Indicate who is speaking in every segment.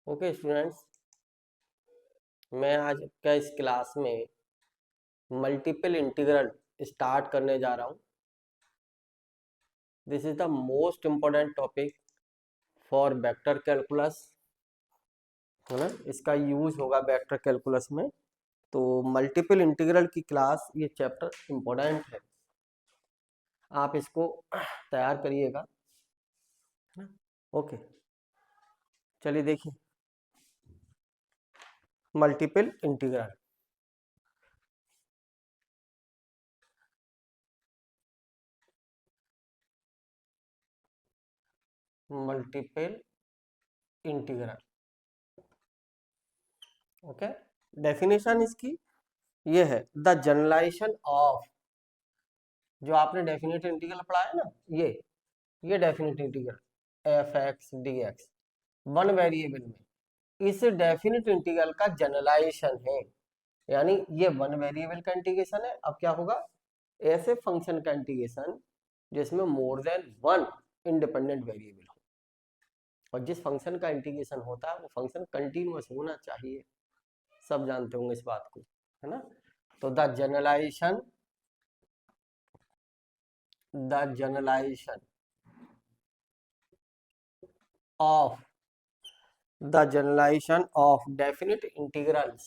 Speaker 1: Okay students, मैं आज का इस क्लास में मल्टीपल इंटीग्रल स्टार्ट करने जा रहा हूँ। This is the most important topic for vector calculus, है ना। इसका यूज होगा वेक्टर कैलकुलस में। तो मल्टीपल इंटीग्रल की क्लास, ये चैप्टर इम्पोर्टेंट है, आप इसको तैयार करिएगा, है ना। ओके, चलिए देखिए multiple integral. Multiple integral, okay. Definition इसकी ये है, द जनरलाइजेशन ऑफ, जो आपने डेफिनेट इंटीग्रल पढ़ा है ना, ये definite integral F x D x one variable में, इस डेफिनेट इंटीग्रल का जनरलाइजेशन है। यानी ये वन वेरिएबल का इंटीग्रेशन है। अब क्या होगा, ऐसे फंक्शन का इंटीग्रेशन जिसमें more than one independent variable हो, और जिस फंक्शन का इंटीग्रेशन होता है वो फंक्शन कंटिन्यूअस होना चाहिए। सब जानते होंगे इस बात को, है ना। तो the generalisation of definite integrals,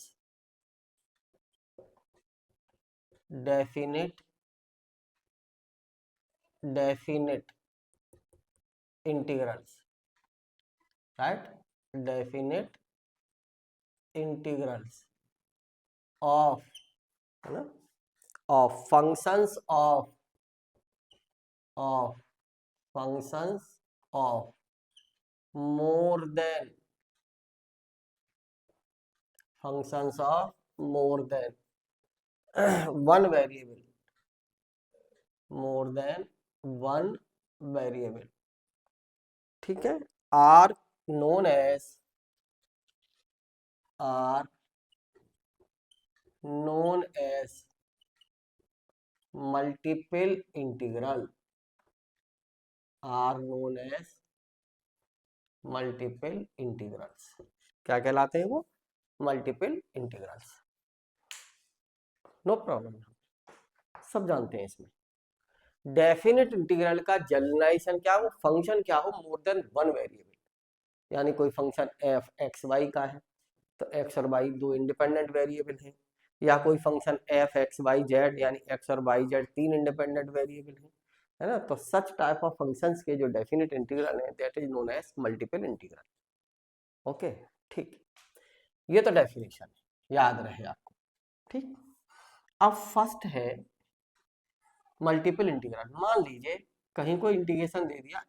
Speaker 1: definite integrals, right? Definite integrals of, है ना, of functions of functions of more than one variable, more than one variable, ठीक है, are known as multiple integral, are known as multiple integrals. क्या कहलाते हैं वो? Multiple integrals. No problem, सब जानते हैं इसमें। डेफिनेट इंटीग्रल का जनरलाइजेशन क्या हो, फंक्शन क्या हो मोर देन वन वेरिएबल। यानी कोई फंक्शन एफ एक्स वाई का है तो एक्स और वाई दो इंडिपेंडेंट वेरिएबल है, या कोई function F X Y Z यानी एक्स और वाई जेड तीन इंडिपेंडेंट वेरिएबल है ना। तो सच टाइप ऑफ फंक्शंस के जो डेफिनेट इंटीग्रल है that is known as multiple integral. Okay, ठीक, ये तो डेफिनेशन है, याद रहे आपको, ठीक। अब फर्स्ट है मल्टीपल इंटीग्रल। मान लीजिए कहीं कोई इंटीग्रेशन दे दिया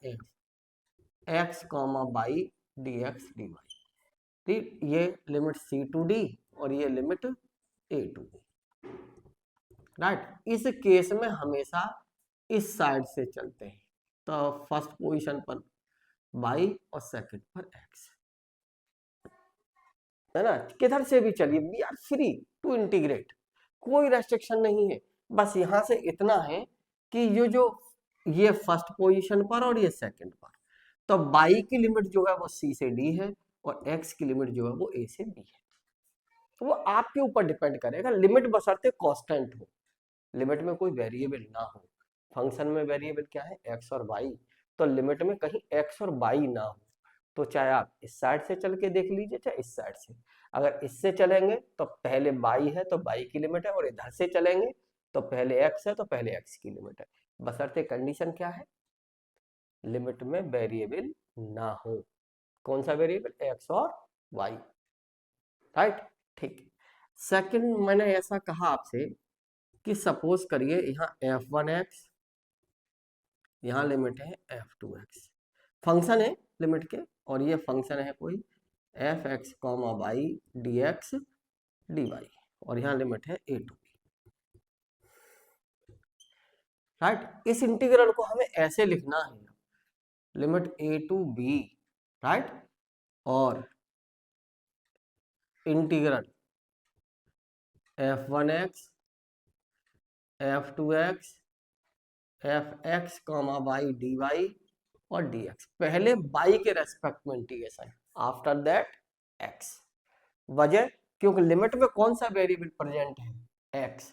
Speaker 1: X comma by D x D Y, ठीक, ये लिमिट सी टू डी और ये limit A to D, right. इस केस में हमेशा इस साइड से चलते हैं, तो फर्स्ट पोजीशन पर बाई और सेकंड पर एक्स, है ना। किधर से भी चलिए, we are free to integrate, कोई रेस्ट्रिक्शन नहीं है। बस यहां से इतना है कि ये फर्स्ट पोजीशन पर और ये सेकंड पर, तो बाई की लिमिट जो है वो सी से डी है और एक्स की लिमिट जो है वो ए से बी है। तो वो आपके ऊपर डिपेंड करेगा, लिमिट बशर्ते कांस्टेंट हो, लिमिट में कोई वेरिएबल ना हो। फंक्शन में वेरिएबल क्या है, एक्स और वाई, तो लिमिट में कहीं एक्स और वाई ना हो। तो चाहे आप इस साइड से चल के देख लीजिए चाहे इस साइड से, अगर इससे चलेंगे तो पहले बाई है तो बाई की लिमिट है, और इधर से चलेंगे तो पहले एक्स है तो पहले एक्स की लिमिट है। बशर्ते कंडीशन क्या है, लिमिट में वेरिएबल ना हो। कौन सा वेरिएबल, एक्स और वाई, राइट, ठीक। सेकंड, मैंने ऐसा कहा आपसे कि सपोज करिए यहाँ एफ वन एक्स, यहाँ लिमिट है एफ टू एक्स, फंक्शन है लिमिट के, और ये फंक्शन है कोई F X comma Y D x D Y, और यहाँ लिमिट है ए टू बी, राइट। इस इंटीग्रल को हमें ऐसे लिखना है, limit A to B, right, और integral F one x F two X F X comma Y D Y और डी एक्स, पहले बाई के रेस्पेक्ट में इंटीग्रेशन, आफ्टर दैट एक्स। वजह, क्योंकि लिमिट में कौन सा वेरिएबल प्रेजेंट है, एक्स।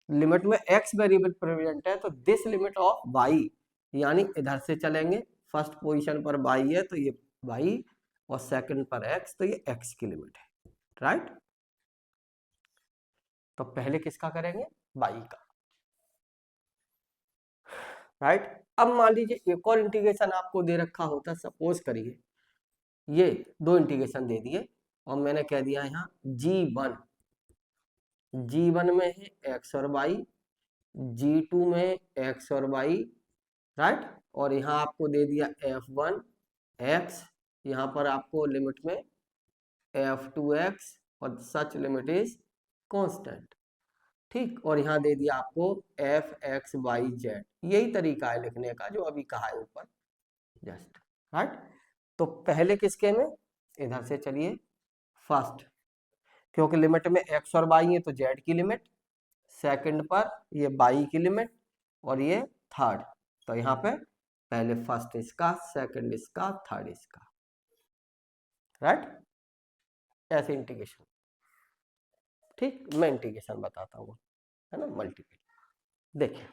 Speaker 1: लिमिट में एक्स वेरिएबल प्रेजेंट है, तो दिस लिमिट ऑफ वाई, यानी इधर से चलेंगे, फर्स्ट पोजीशन पर वाई है तो ये वाई, और सेकंड पर एक्स, तो ये एक्स की लिमिट है, राइट। तो पहले किसका करेंगे, वाई का, राइट। अब मान लीजिए एक और इंटीग्रेशन आपको दे रखा होता, सपोज करिए ये दो इंटीग्रेशन दे दिए और मैंने कह दिया यहाँ G1, G1 में है एक्स और वाई, G2 में एक्स और वाई, राइट। और यहाँ आपको दे दिया F1 एक्स, यहाँ पर आपको लिमिट में F2 एक्स, और सच लिमिट इज कांस्टेंट, ठीक। और यहाँ दे दिया आपको Fx, y, z, यही तरीका है लिखने का जो अभी कहा है ऊपर, जस्ट, राइट। तो पहले किसके में, इधर से चलिए फर्स्ट, क्योंकि लिमिट में x और y है तो z की लिमिट, सेकंड पर ये y की लिमिट, और ये थर्ड, तो यहाँ पे पहले फर्स्ट इसका, सेकंड इसका, थर्ड इसका, राइट। ऐसे इंटीग्रेशन, ठीक। मैं इंटीग्रेशन बताता हूँ, है ना, मल्टीपल। देखिए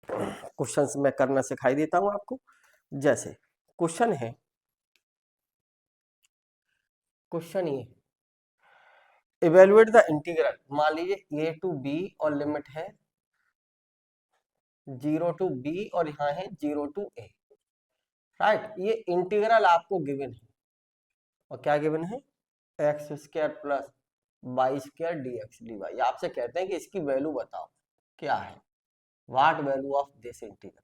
Speaker 1: क्वेश्चंस मैं करना सिखाई देता हूँ आपको। जैसे क्वेश्चन है, क्वेश्चन ये इवेलुएट द इंटीग्रल, मान लीजिए a टू b और लिमिट है 0 टू b और यहाँ है 0 टू a, राइट। ये इंटीग्रल आपको गिवन है, और क्या गिवन है, x square plus Y square D x D Y. आपसे कहते हैं कि इसकी वैल्यू बताओ क्या है, what value of this integral,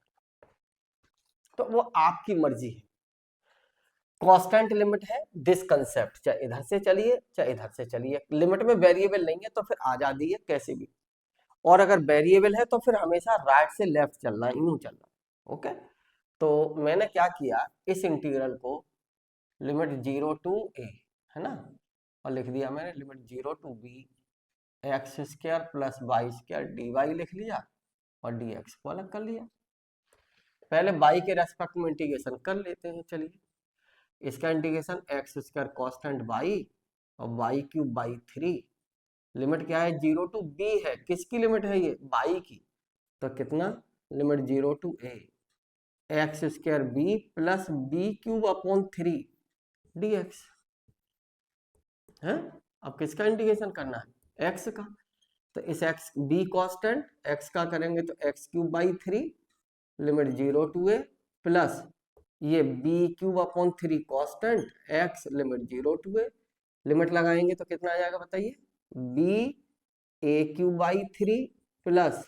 Speaker 1: तो वो आपकी मर्जी है। कांस्टेंट लिमिट है, दिस कंसेप्ट, चाहे इधर से चलिए चाहे इधर से चलिए, लिमिट में वेरिएबल नहीं है तो फिर आजादी है कैसे भी, और अगर वेरिएबल है तो फिर हमेशा राइट से लेफ्ट चलना, यूं चलना, ओके। तो मैंने क्या किया, इस इंटीग्रल को लिमिट 0 टू a, है ना, और लिख दिया मैंने limit 0 to b X square plus Y square D Y लिख लिया, और डी एक्स को अलग कर लिया। पहले y के रेस्पेक्ट में इंटीग्रेशन कर लेते हैं, चलिए। इसका integration x square constant y और वाई क्यूब बाई 3, लिमिट क्या है 0 टू b है, किसकी लिमिट है ये, y की, तो कितना, limit 0 to a X square b plus b cube upon 3 dx है। अब किसका इंटीग्रेशन करना है, x का, तो इस x b कांस्टेंट, x का करेंगे तो X cube by 3, limit 0 to a plus ये b cube upon 3 constant x, limit 0 to a, limit लगाएंगे तो कितना आ जाएगा बताइए, b a cube by 3 plus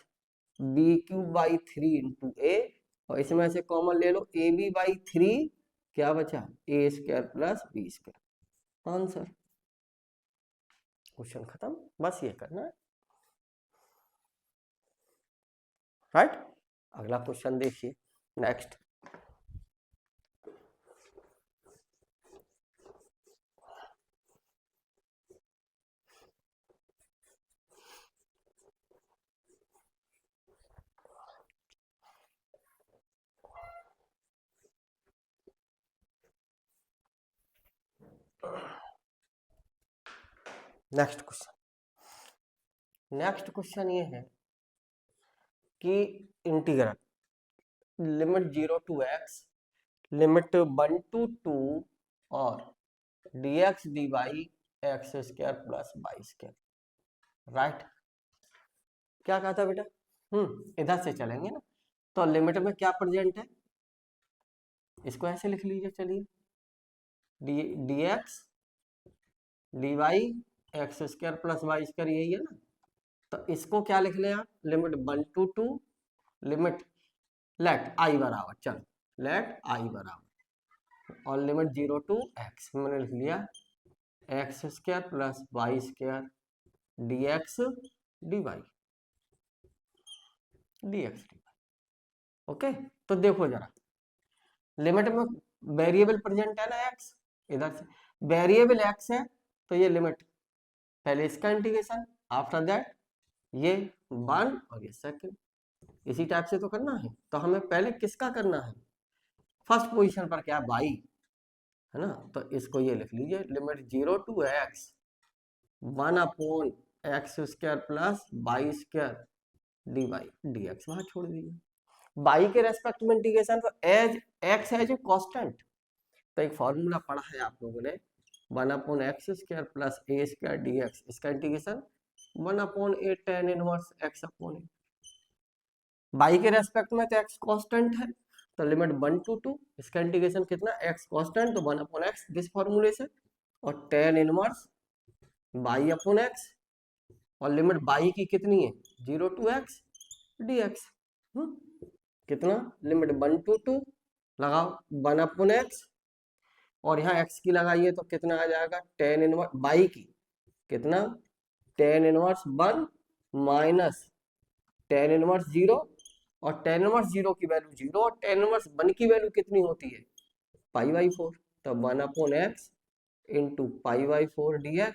Speaker 1: b cube by 3 into a, और इसमें से कॉमन ले लो ए बी बाई 3, क्या बचा, a square plus b square, answer. Question खत्म, बस ये करना है, राइट। अगला क्वेश्चन देखिए, नेक्स्ट। नेक्स्ट क्वेश्चन ये है कि integral limit 0 to x, limit 1 to 2 और dx dy X square plus Y square, right. क्या कहा था बेटा, इधर से चलेंगे ना, तो लिमिट में क्या प्रेजेंट है, इसको ऐसे लिख लीजिए, चलिए dx dy X square plus Y square, यही है ना, तो इसको क्या लिख लें आप, limit 1 to 2, limit let I बराबर, चलो लेट आई बराबर, और लिमिट 0 टू x, मैंने लिख लिया X square plus Y square D x D Y, dx dy, okay. तो देखो जरा, लिमिट में वेरिएबल प्रेजेंट है ना x, इधर से वेरिएबल x है तो ये लिमिट, पहले इसका इंटीग्रेशन, आफ्टर दैट ये 1 और ये सेकंड, इसी टाइप से तो करना है। तो हमें पहले किसका करना है, फर्स्ट पोजीशन पर क्या, y, है ना। तो इसको ये लिख लीजिए, limit 0 to x 1/x² plus Y square D Y D X, वहां छोड़ दीजिए। वाई के रेस्पेक्ट में इंटीग्रेशन, तो as X as a constant, तो एक फॉर्मूला पढ़ा है आप लोगों ने, 1/x² प्लस a² dx, इसका integration 1/a tan inverse x upon a। By के रेस्पेक्ट में तो x कांस्टेंट है, तो लिमिट 1 टू 2, इसका इंटीग्रेशन कितना, x कांस्टेंट तो 1/x दिस फॉर्मूले से, और tan inverse by upon x, और लिमिट बाई की कितनी है 0 टू x dx, कितना, लिमिट 1 टू 2 लगाओ 1/x, और यहाँ x की लगाइए तो कितना आ जाएगा, tan इनवर्स बाई की कितना, tan inverse 1 minus tan inverse 0, और tan इनवर्स 0 की वैल्यू 0, और tan इनवर्स 1 की वैल्यू कितनी होती है π/4, तो 1/x इंटू π/4 dx,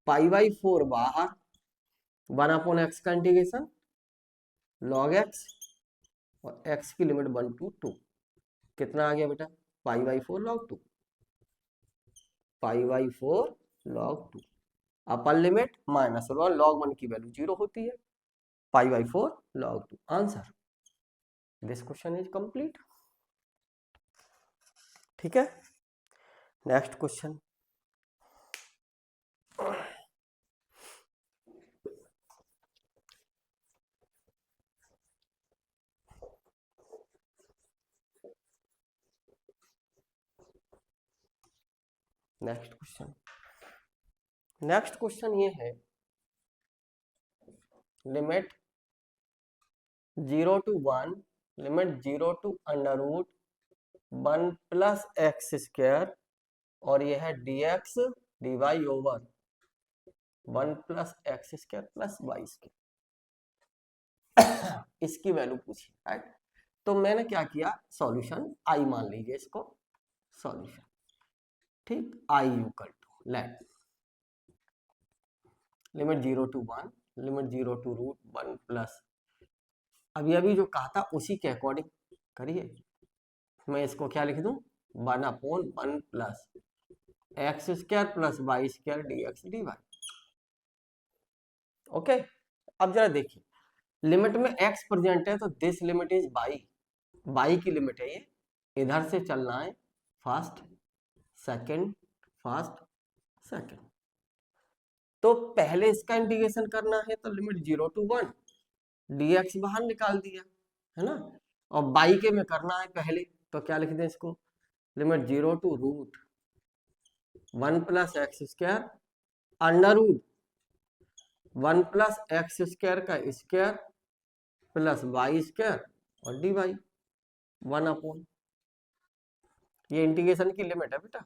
Speaker 1: π/4 बाहर, 1/x का इंटीग्रेशन log x, और x की लिमिट 1 टू 2, कितना आ गया बेटा, π/4 log 2, π/4 log 2, upper limit -1 log 1 की वैल्यू 0 होती है, π/4 log 2, answer. This question is complete. ठीक है, नेक्स्ट क्वेश्चन। नेक्स्ट क्वेश्चन ये है, limit 0 to 1, limit 0 to √1 plus x², और यह है dx dy over 1 plus x² plus y², इसकी वैल्यू पूछी, राइट। तो मैंने क्या किया, सॉल्यूशन आई मान लीजिए इसको, सॉल्यूशन, ठीक, I equal to let limit 0 to 1, limit 0 to √1 plus, अभी जो कहा था उसी के अकॉर्डिंग करिए, मैं इसको क्या लिख दूं, 1/1 plus x² plus y² dx dy। Okay, अब जरा देखिए, लिमिट में x प्रेजेंट है तो दिस लिमिट इज बाई की लिमिट है ये, इधर से चलना है फर्स्ट सेकंड फर्स्ट सेकंड, तो पहले इसका इंटीग्रेशन करना है, तो लिमिट 0 टू 1 dx बाहर निकाल दिया, है ना, और बाई के में करना है पहले, तो क्या लिख दें इसको, limit 0 to √1 plus x² √1 plus x² का स्क्वायर प्लस y² और dy 1/, ये इंटीग्रेशन की लिमिट है बेटा,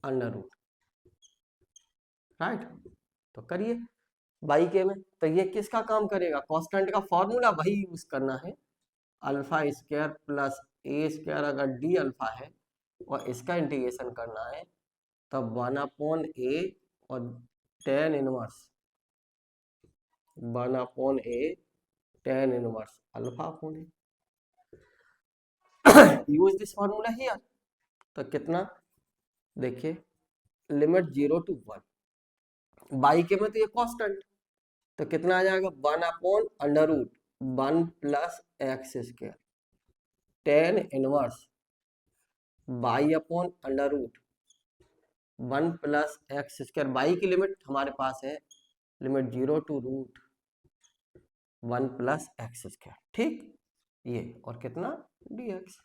Speaker 1: √, राइट। तो करिए बाई के में, तो ये किसका काम करेगा, कांस्टेंट का फॉर्मूला वही यूज करना है, α² प्लस a² अगर डी अल्फा है और इसका इंटीग्रेशन करना है, तब 1/a और tan inverse 1/a tan inverse alpha upon a, use this formula here, तो कितना देखिए, लिमिट 0 टू 1, बाई के में तो ये कांस्टेंट, तो कितना आ जाएगा, 1/√1 plus x² tan inverse by upon √1 plus x², by की लिमिट हमारे पास है लिमिट 0 टू √1 प्लस x², ठीक, ये, और कितना dx,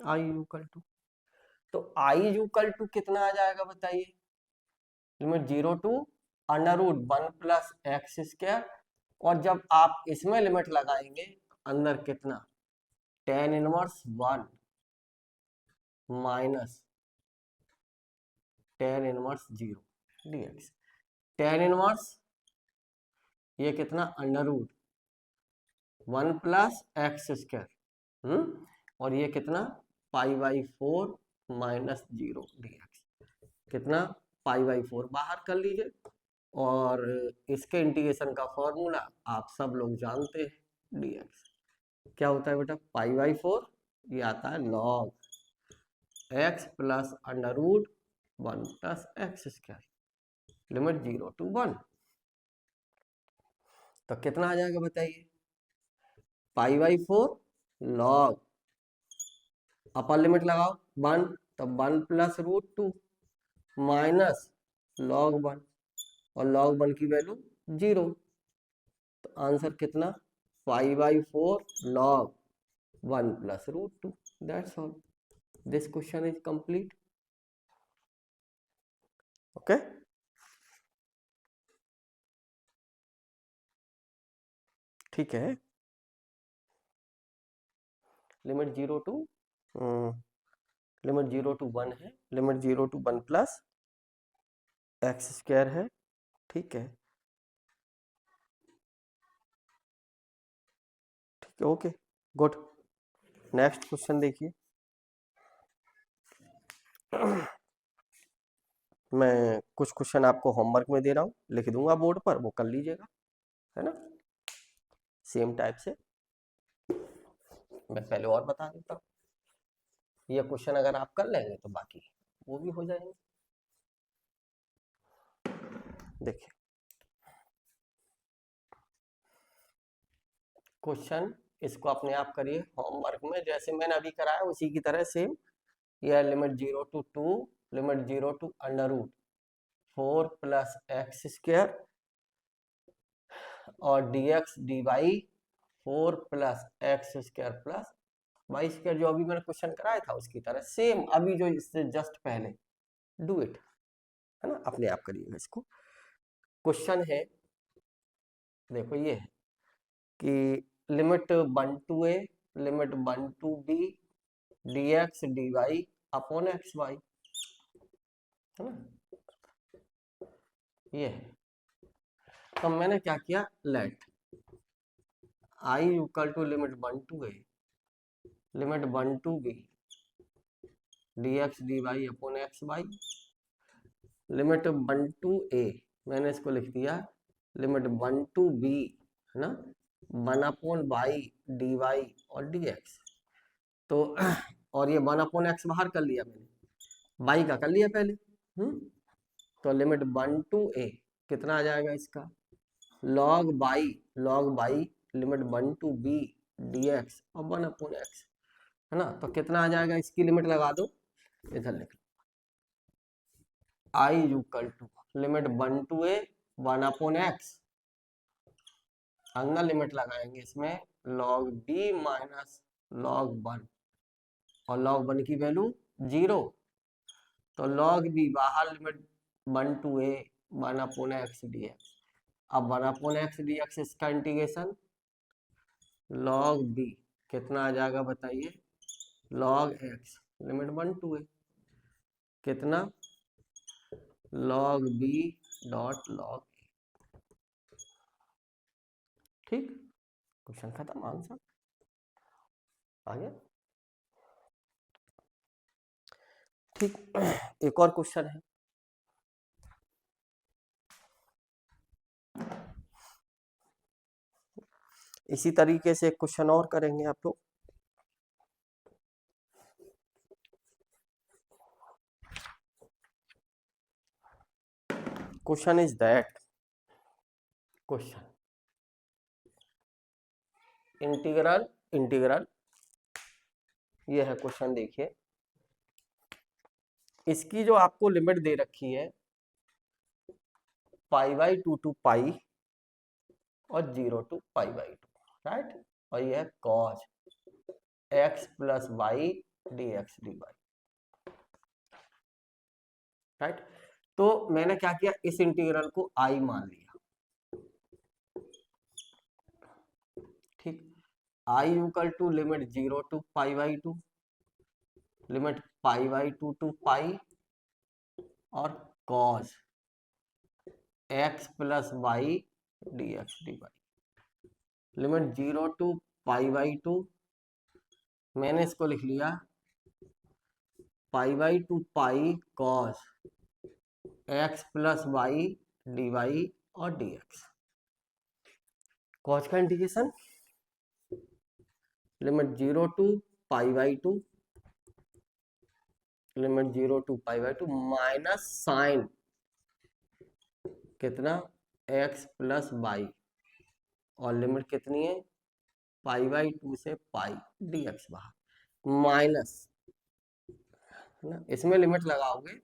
Speaker 1: आई इक्वल टू, तो आई इक्वल टू कितना आ जाएगा बताइए, लिमिट 0 टू √1 प्लस x², और जब आप इसमें लिमिट लगाएंगे अंदर कितना, tan inverse 1 minus tan inverse 0 dx, tan inverse ये कितना, √1 प्लस x², और ये कितना π/4 माइनस 0 dx, कितना π/4 बाहर कर लीजिए, और इसके इंटीग्रेशन का फॉर्मूला आप सब लोग जानते हैं, dx क्या होता है बेटा, π/4, ये आता है log X plus under root 1 plus X square, limit 0 to 1। तो कितना आ जाएगा बताइए, pi by 4 log, upper limit लगाओ 1, तो 1 प्लस रूट 2 माइनस लॉग 1, और लॉग 1 की वैल्यू 0। तो आंसर कितना, pi by 4 log 1 plus root 2। That's all, this question is complete. Okay, ठीक है। लिमिट 0 टू लिमिट 0 to 1 है, limit 0 to 1 plus X square है, ठीक है, ठीक है, ओके, गुड। नेक्स्ट क्वेश्चन देखिए। मैं कुछ क्वेश्चन आपको होमवर्क में दे रहा हूँ, लिख दूंगा बोर्ड पर, वो कर लीजिएगा, है ना, सेम टाइप से। मैं पहले और बता देता हूँ, ये क्वेश्चन अगर आप कर लेंगे तो बाकी वो भी हो जाएंगे। देखिए क्वेश्चन, इसको अपने आप करिए होमवर्क में, जैसे मैंने अभी कराया उसी की तरह सेम। यह limit 0 to 2, limit 0 to under root 4 plus X square और dx dy 4 plus X square plus Y square, जो अभी मैंने क्वेश्चन कराया था उसकी तरह सेम, अभी जो इससे जस्ट पहले, डू इट, है ना, अपने आप करिएगा इसको। क्वेश्चन है, देखो ये है कि limit 1 to a, limit 1 to b dx dy upon X Y, है ना, ये है। तो मैंने क्या किया, let I equal to limit 1 to a, limit 1 to b dx dy upon X Y, limit 1 to a, मैंने इसको लिख दिया लिमिट 1 to b, है ना, 1 अपॉन वाई डी वाई और डी एक्स। तो और ये 1 अपॉन एक्स बाहर कर लिया मैंने, वाई का कर लिया पहले। तो लिमिट 1 to a कितना आ जाएगा इसका, log by limit 1 to b dx और 1 अपॉन एक्स, है ना। तो कितना आ जाएगा, इसकी लिमिट लगा दो, इधर लिख लो, I equal to limit 1 to a 1 upon x, अंदर लिमिट लगाएंगे इसमें लॉग b माइनस लॉग 1, और लॉग 1 की वैल्यू 0, तो लॉग b बाहर, limit 1 to a 1 upon x dx। अब 1 अपॉन एक्स dx इसका इंटीग्रेशन लॉग b कितना आ जाएगा बताइए, log x limit 1 to a कितना, लॉग b डॉट लॉग, ठीक, क्वेश्चन खत्म, आंसर आ गया। ठीक, एक और क्वेश्चन है, इसी तरीके से एक क्वेश्चन और करेंगे आप लोग। Question is that, question integral ये है क्वेश्चन, देखिए इसकी जो आपको लिमिट दे रखी है पाई बाई 2 टू पाई और 0 टू पाई बाई 2, राइट, और ये है cos x plus Y D x D Y, right. तो मैंने क्या किया, इस इंटीग्रल को आई मान लिया, ठीक, I equal to limit 0 to pi by 2, limit pi by 2 to pi और cos x plus Y D x D y, limit 0 to pi by 2, मैंने इसको लिख लिया pi by 2 pi cos x plus Y D Y और D x, cos का integration limit 0 to pi by 2 limit 0 to pi by 2 minus sine कितना x plus by, और limit कितनी है पाई बाई 2 से पाई dx बाहर माइनस, है ना, इसमें लिमिट लगाओगे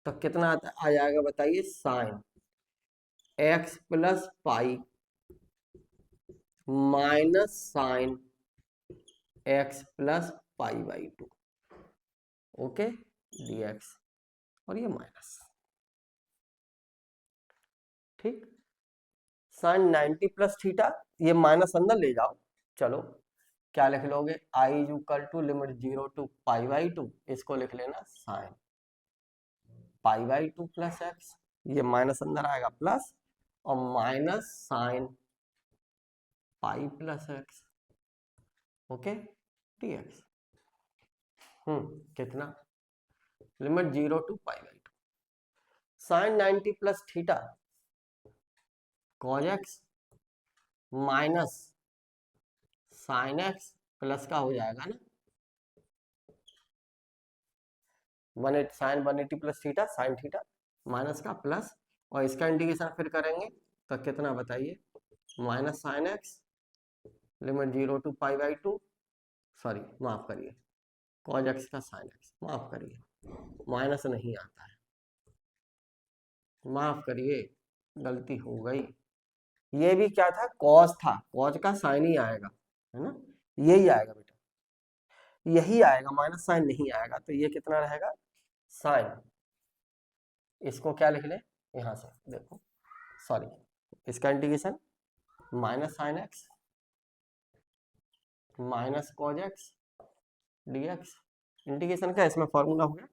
Speaker 1: तो कितना आ जाएगा बताइए, sine x plus pi minus sine x plus pi by 2, okay dx, और ये माइनस, ठीक। साइन 90 प्लस थीटा, ये माइनस अंदर ले जाओ, चलो क्या लिख लोगे, i is equal to limit 0 to pi by 2, इसको लिख लेना sine pi by 2 plus x, ये माइनस अंदर आएगा प्लस, और minus sine pi plus x, okay dx। कितना, limit 0 to pi by 2, sine 90 plus theta cos x minus sine x plus का हो जाएगा ना, sine 180 plus theta sine theta minus का प्लस, और इसका इंटीग्रेशन फिर करेंगे तो कितना बताइए, minus sine x limit 0 to pi by 2, sorry माफ करिए कॉज एक्स का साइन एक्स, माफ करिए माइनस नहीं आता है, माफ करिए गलती हो गई, ये भी क्या था कॉज था, कॉज का साइन ही आएगा, है ना, यही आएगा बेटा, यही आएगा, माइनस साइन नहीं आएगा, तो ये कितना रहेगा साइन, इसको क्या लिख ले यहां से देखो, सॉरी इसका integration minus sine x minus cos x dx, integration का इसमें फॉर्मूला हो गया,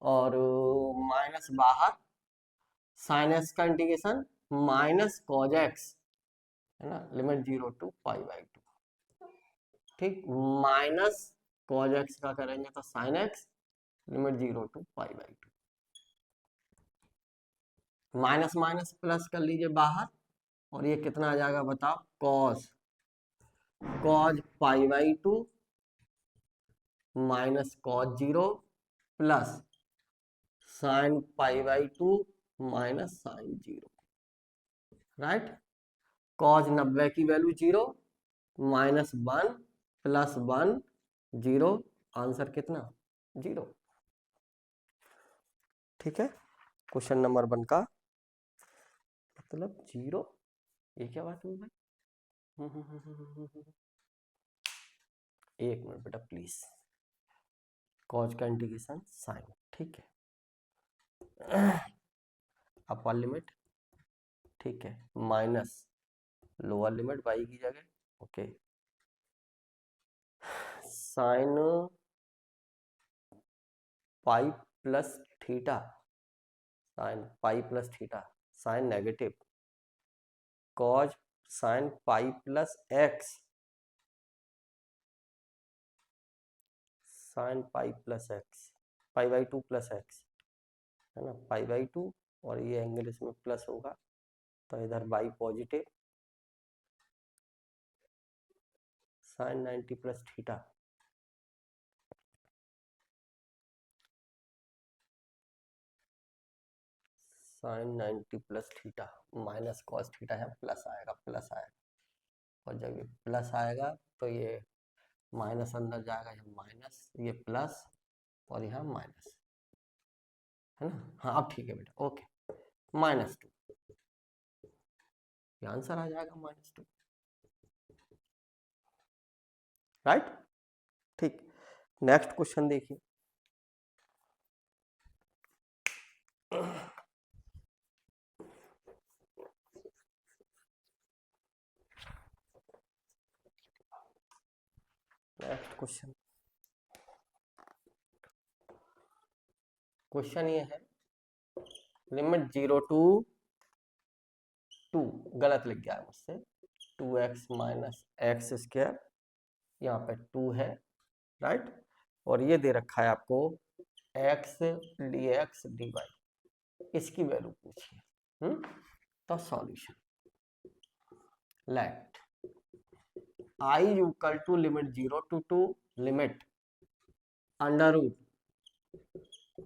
Speaker 1: और माइनस बाहर साइन एक्स का इंटीग्रेशन माइनस कॉज एक्स, है ना, लिमिट 0 टू पाई बाई 2, ठीक, माइनस कॉज एक्स का करेंगे तो sine x limit 0 to pi by 2, minus minus plus कर लीजिए बाहर, और ये कितना आ जाएगा बताओ, cos cos pi by 2 minus cos 0 plus sine pi by 2 minus sine 0, right, cos 90 की वैल्यू 0 माइनस 1 प्लस 1 0, आंसर कितना 0, ठीक है, क्वेश्चन नंबर 1 का मतलब 0, ये क्या बात हुई भाई, एक मिनट बेटा प्लीज, कॉज का इंटीग्रेशन साइन, ठीक है, अपर लिमिट, ठीक है, माइनस लोअर लिमिट y की जगह, okay, sign pi plus theta, sign pi plus theta sign negative, cause sign pi plus x sign pi plus x pi by 2 plus x, है ना, पाई by 2, और ये angle इसमें plus होगा तो इधर y positive, sine 90 plus theta, sine 90 plus theta minus cos theta है, plus आएगा प्लस आएगा, और जब ये प्लस आएगा तो ये माइनस अंदर जाएगा, ये माइनस ये प्लस, और यहाँ माइनस, है ना, हाँ अब ठीक है बेटा, ओके -2, ये आंसर आ जाएगा -2, राइट, ठीक, नेक्स्ट क्वेश्चन देखिए, नेक्स्ट क्वेश्चन, क्वेश्चन ये है लिमिट 0 टू 2, गलत लिख गया है मुझसे, 2x माइनस एक्स स्क्वायर, यहाँ पे 2 है, राइट, और ये दे रखा है आपको x dx dy, इसकी वैल्यू पूछिए, तो solution, let i equal to limit 0 to 2 limit under root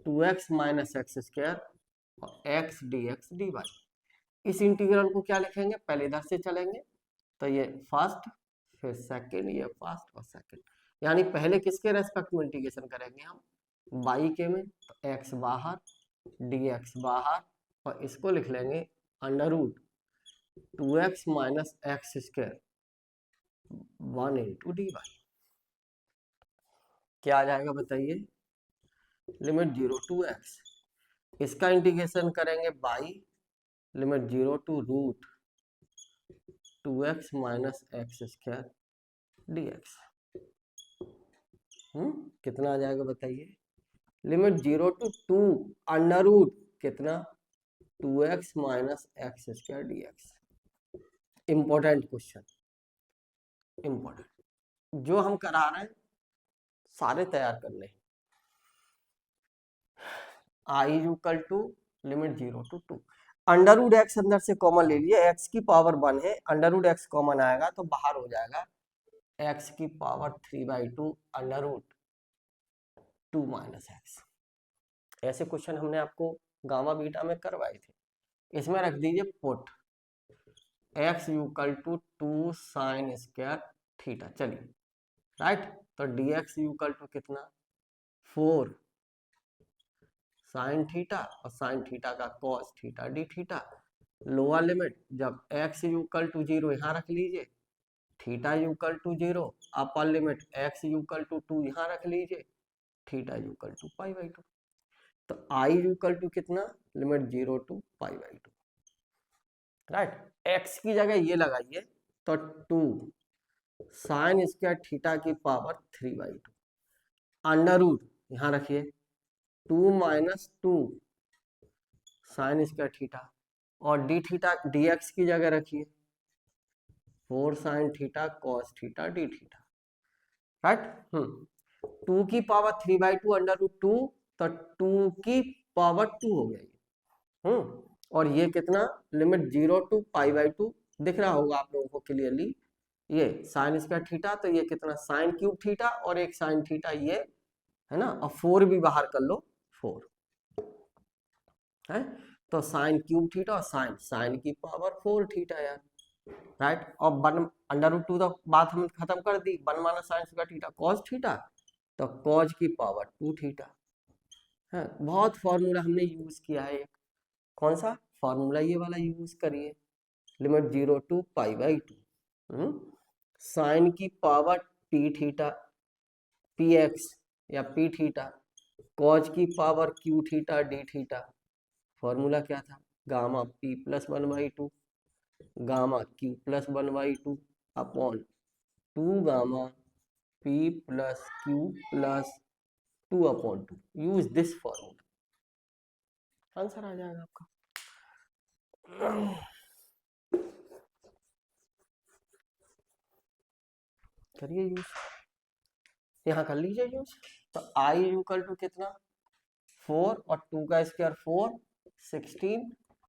Speaker 1: 2x minus x square और x dx dy। इस इंटीग्रल को क्या लिखेंगे, पहले इधर से चलेंगे तो ये फर्स्ट, फिर सेकंड, ये फर्स्ट और सेकंड, यानी पहले किसके रेस्पेक्ट में इंटीग्रेशन करेंगे हम, y के में, तो x बाहर dx बाहर, और इसको लिख लेंगे under root 2x minus x square 1 into d y. क्या आ जाएगा बताइए, लिमिट 0 टू x, इसका इंटीग्रेशन करेंगे by limit 0 to root 2x minus x square dx। कितना आ जाएगा बताइए, लिमिट 0 टू 2 अंडर रूट कितना 2x minus x square dx। Important question, important जो हम करा रहे हैं सारे तैयार करने। I equal to limit 0 to 2, under root x अंदर से कॉमन ले लिए, एक्स की पावर 1 है, अंडर रूट एक्स कॉमन आएगा तो बाहर हो जाएगा एक्स की power 3/2 under root 2 minus x. ऐसे क्वेश्चन हमने आपको गामा बीटा में करवाए थे। इसमें रख दीजिए put x equal to 2 sine square theta. चलिए राइट, तो dx इक्वल टू कितना 4 साइन थीटा और साइन थीटा का cos theta d theta. Lower limit जब x इक्वल टू 0 यहाँ रख लीजिए, theta equal to 0, upper limit x equal to 2 यहाँ रख लीजिए, थीटा इक्वल टू π/2। तो i इक्वल टू कितना, लिमिट 0 टू π/2, राइट। x की जगह ये लगाइए तो 2 साइन स्क्वायर थीटा की पावर 3/2 अंडर रूट यहाँ रखिए 2 माइनस 2 साइन स्क्वायर थीटा, और डी थीटा dx की जगह रखिए 4 sine theta cos theta d theta, right. 2 की पावर 3/2 अंडर रूट 2, तो 2 की पावर 2 हो गई। और ये कितना, लिमिट 0 टू π/2 दिख रहा होगा आप लोगों को क्लियरली, ये साइन स्क्वायर थीटा, तो ये कितना साइन क्यूब थीटा और एक साइन थीटा ये है ना, और 4 भी बाहर कर लो 4 है, तो साइन क्यूब थीटा और साइन साइन की पावर 4 थीटा यार, राइट। और 1 अंडर रूट 2 तो बात हम खत्म कर दी, 1 minus sine square theta cos theta, तो कॉस की पावर 2 थीटा है। बहुत फॉर्मूला हमने यूज किया है, कौन सा फॉर्मूला, ये वाला यूज करिए, लिमिट 0 टू π/2 साइन की power t theta p x या पी थीटा, कॉज की power q theta d theta. Formula क्या था, gamma p plus 1/2 gamma q plus 1/2 upon 2 gamma p plus q plus 2/2। Use this formula, answer आ जाएगा आपका। करिए use, यहाँ कर लीजिए यूज। तो आई इक्वल टू कितना 4 और 2 का स्क्वायर 4 16,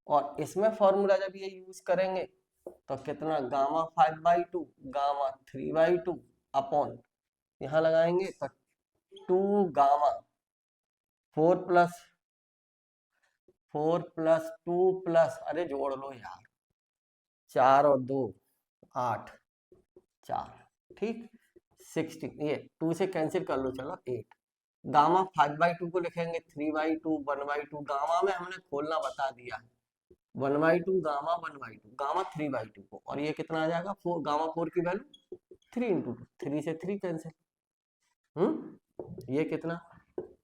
Speaker 1: और इसमें फॉर्मूला जब ये यूज करेंगे तो कितना गामा 5/2 गामा 3/2 अपॉन यहाँ लगाएंगे तो 2 गामा 4 प्लस 2 प्लस, अरे जोड़ लो यार, 4 और 2 8 4, ठीक 16, ये 2 से कैंसिल कर लो, चलो 8। गामा 5/2 को लिखेंगे 3/2 1/2, गामा में हमने खोलना बता दिया है 1/2 गामा 1/2 गामा 3/2 को, और ये कितना आ जाएगा 4, गामा 4 की वैल्यू 3 इंटू 3 से 3 कैंसिल। ये कितना,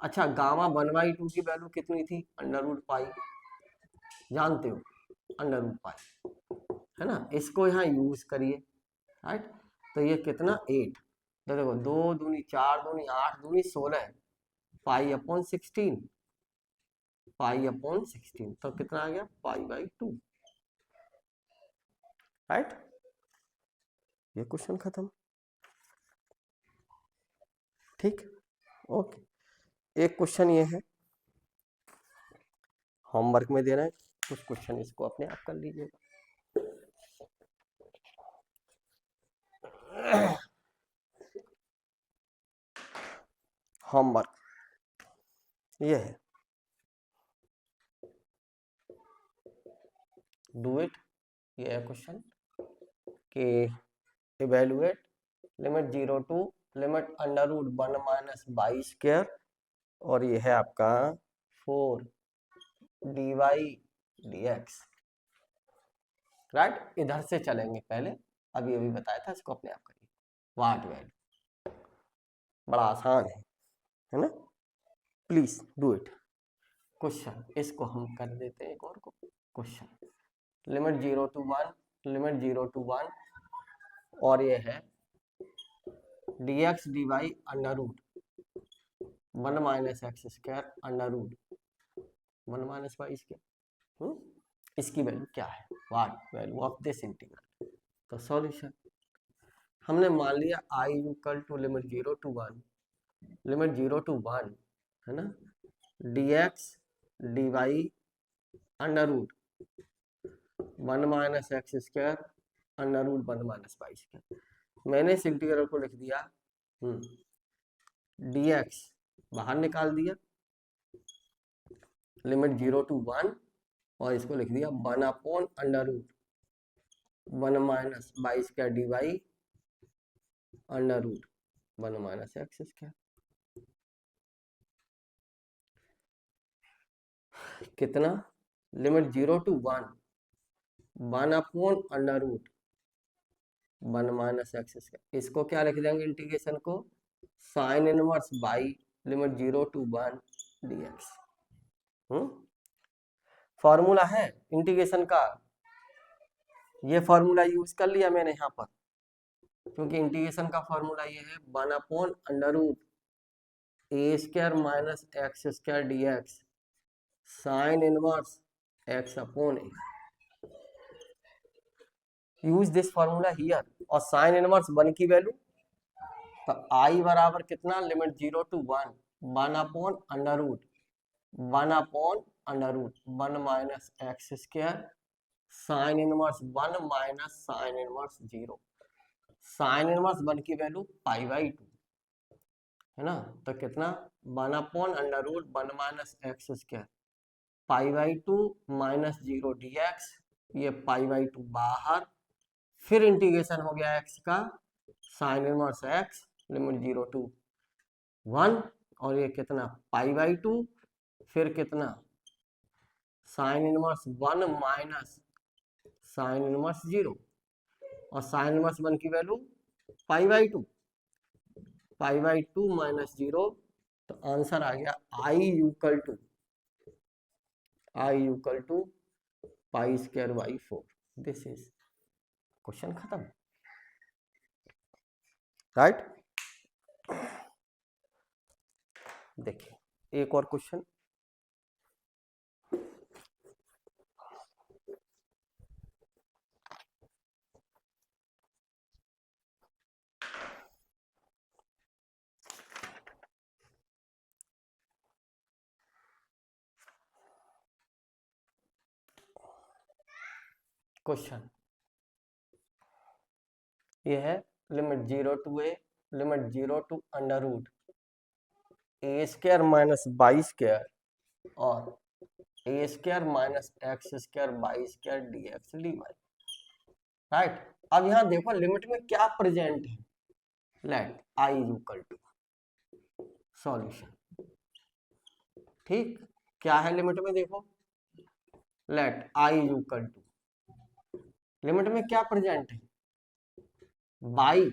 Speaker 1: अच्छा गामा 1/2 की वैल्यू कितनी थी, अंडर रूट पाई, जानते हो अंडर रूट पाई है ना, इसको यहाँ यूज करिए, राइट। तो ये कितना 8, तो देखो 2 दूनी 4 दूनी 8 दूनी 16 π/16 π/16, तो कितना आ गया π/2, राइट। ये क्वेश्चन खत्म, ठीक ओके। एक क्वेश्चन ये है होमवर्क में दे रहे हैं, कुछ क्वेश्चन इसको अपने आप कर लीजिएगा। होमवर्क ये है, डू इट। ये है क्वेश्चन कि evaluate limit 0 to limit under root 1 minus by square, और ये है आपका 4 dy dx। राइट, इधर से चलेंगे पहले, अभी अभी बताया था, इसको अपने आप करिए। वाट वैल्यू बड़ा आसान है ना, प्लीज डू इट। क्वेश्चन इसको हम कर देते हैं एक और को, question limit 0 to 1, limit 0 to 1, और ये है dx dy under root 1 minus x square under root 1 minus y square. इसकी वैल्यू क्या है, what value of this integral. तो सॉल्यूशन हमने मान लिया i equal to limit 0 to 1, limit 0 to 1 है ना, dx dy under root 1 minus x square under root 1 minus y square. मैंने इस इंटीग्रल को लिख दिया dx बाहर निकाल दिया, लिमिट 0 टू 1, और इसको लिख दिया 1 upon under root 1 minus by square D y under root 1 minus x square. कितना, limit 0 to 1 1 upon under root 1 minus x square. इसको क्या लिख देंगे इंटीग्रेशन को, sine inverse by limit 0 to 1 dx। Formula है इंटीग्रेशन का, ये फॉर्मूला यूज कर लिया मैंने यहाँ पर, क्योंकि इंटीग्रेशन का फॉर्मूला ये है 1 upon under root a square minus x square dx sine inverse x upon a. Use this formula here, और साइन इनवर्स 1 की वैल्यू, तो i बराबर कितना, limit 0 to 1 1 upon under root 1 upon under root 1 minus x square sine inverse 1 minus sine inverse 0। Sine inverse 1 की value pi by 2 है ना, तो कितना 1 upon under root 1 minus x square pi by 2 minus 0 dx, ये पाई by 2 बाहर, फिर integration हो गया x का sine inverse x limit 0 to 1, और ये कितना पाई बाई 2, फिर कितना sine inverse 1 minus sine inverse 0, और साइन इनवर्स 1 की value pi by 2, pi by 2 minus 0, तो आंसर आ गया i equal to pi square by 4। This is question खत्म, राइट। देखिए एक और क्वेश्चन, क्वेश्चन ये है limit 0 to a limit 0 to under root a square minus by square और a square minus x square by square dx dy। Right, अब यहां देखो लिमिट में क्या प्रेजेंट है, let i equal to solution. ठीक, क्या है लिमिट में, देखो let i equal to, limit में क्या प्रेजेंट है, बाई,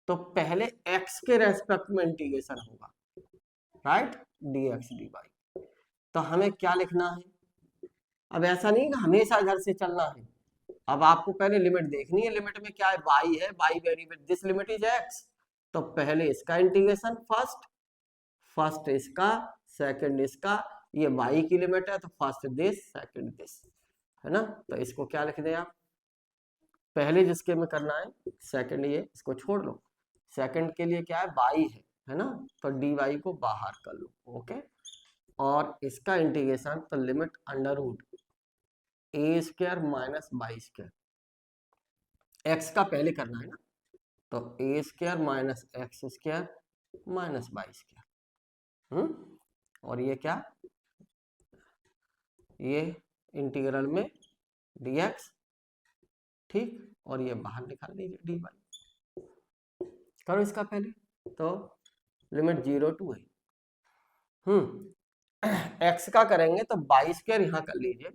Speaker 1: तो पहले x के रेस्पेक्ट में इंटीग्रेशन होगा, राइट, dx dy। तो हमें क्या लिखना है, अब ऐसा नहीं कि हमेशा इधर से चलना है, अब आपको पहले लिमिट देखनी है, लिमिट में क्या है, y है, y variable, this limit is x, तो पहले इसका इंटीग्रेशन फर्स्ट इसका, सेकंड इसका, ये y की लिमिट है तो फर्स्ट दिस सेकंड दिस, है ना। तो इसको क्या लिख दें आप, पहले जिसके में करना है सेकंड, ये इसको छोड़ लो, सेकंड के लिए क्या है y है ना, तो dy को बाहर कर लो, ओके। और इसका इंटीग्रेशन, तो limit under root a square minus by square, x का पहले करना है ना, तो a square minus x square minus by square. और ये क्या, ये इंटीग्रल में dx, ठीक, और ये बाहर निकाल दीजिए dy। करो इसका पहले, तो लिमिट 0 टू है, x का करेंगे तो बाई स्क्वायर यहाँ कर लीजिए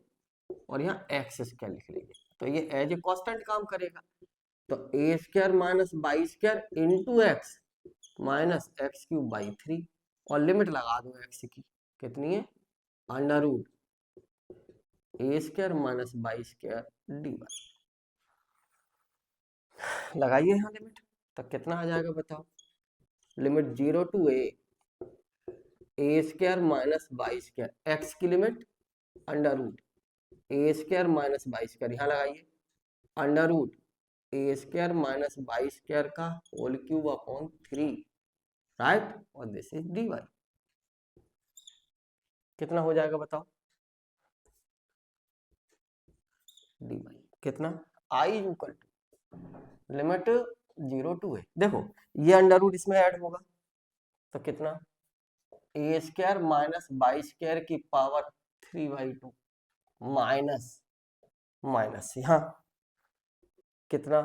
Speaker 1: और यहाँ एक्स स्क्वायर लिख लीजिए, तो ये एज ए कांस्टेंट काम करेगा। तो a square minus by square into x minus x cube by 3, और लिमिट लगा दो एक्स की, कितनी है, under root a square minus by square D y. लगाइए यहाँ लिमिट, तो कितना आ जाएगा बताओ, limit 0 to a square minus by square, x की limit under root a square minus by square, यहाँ लगाइए under root a square minus by square का होल क्यूब अपॉन 3, राइट, और दिस इज डी वाई। कितना हो जाएगा बताओ, D Y कितना, आई इक्वल टू लिमिट 0 टू है, देखो ये अंडर रूट इसमें ऐड होगा, तो कितना, a square minus by square की पावर 3/2 माइनस माइनस यहाँ कितना,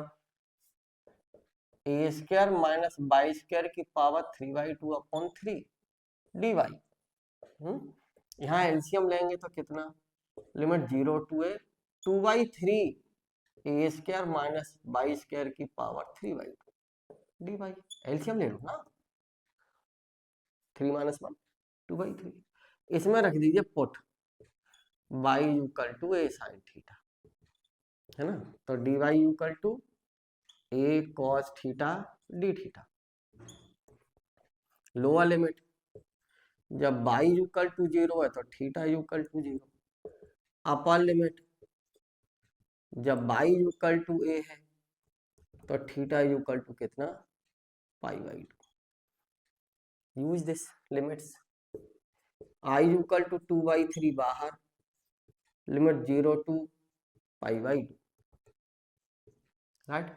Speaker 1: a square minus by square की पावर 3/2 अपॉन 3 डी वाई। यहाँ एलसीएम लेंगे तो कितना, limit 0 to 2/3 a square minus by square की पावर 3/2 डी वाई। एलसीएम ले लो ना, 3 माइनस 1 2/3, इसमें रख दीजिए put y equal to a sine theta, है ना, तो d y equal to a cos theta d theta. Lower limit, जब y इक्वल टू 0 है तो theta equal to 0। Upper limit, जब y इक्वल टू ए है तो थीटा इक्वल टू कितना, π/2। Use this limits, i equal to 2/3 बाहर, limit 0 to π/2, right.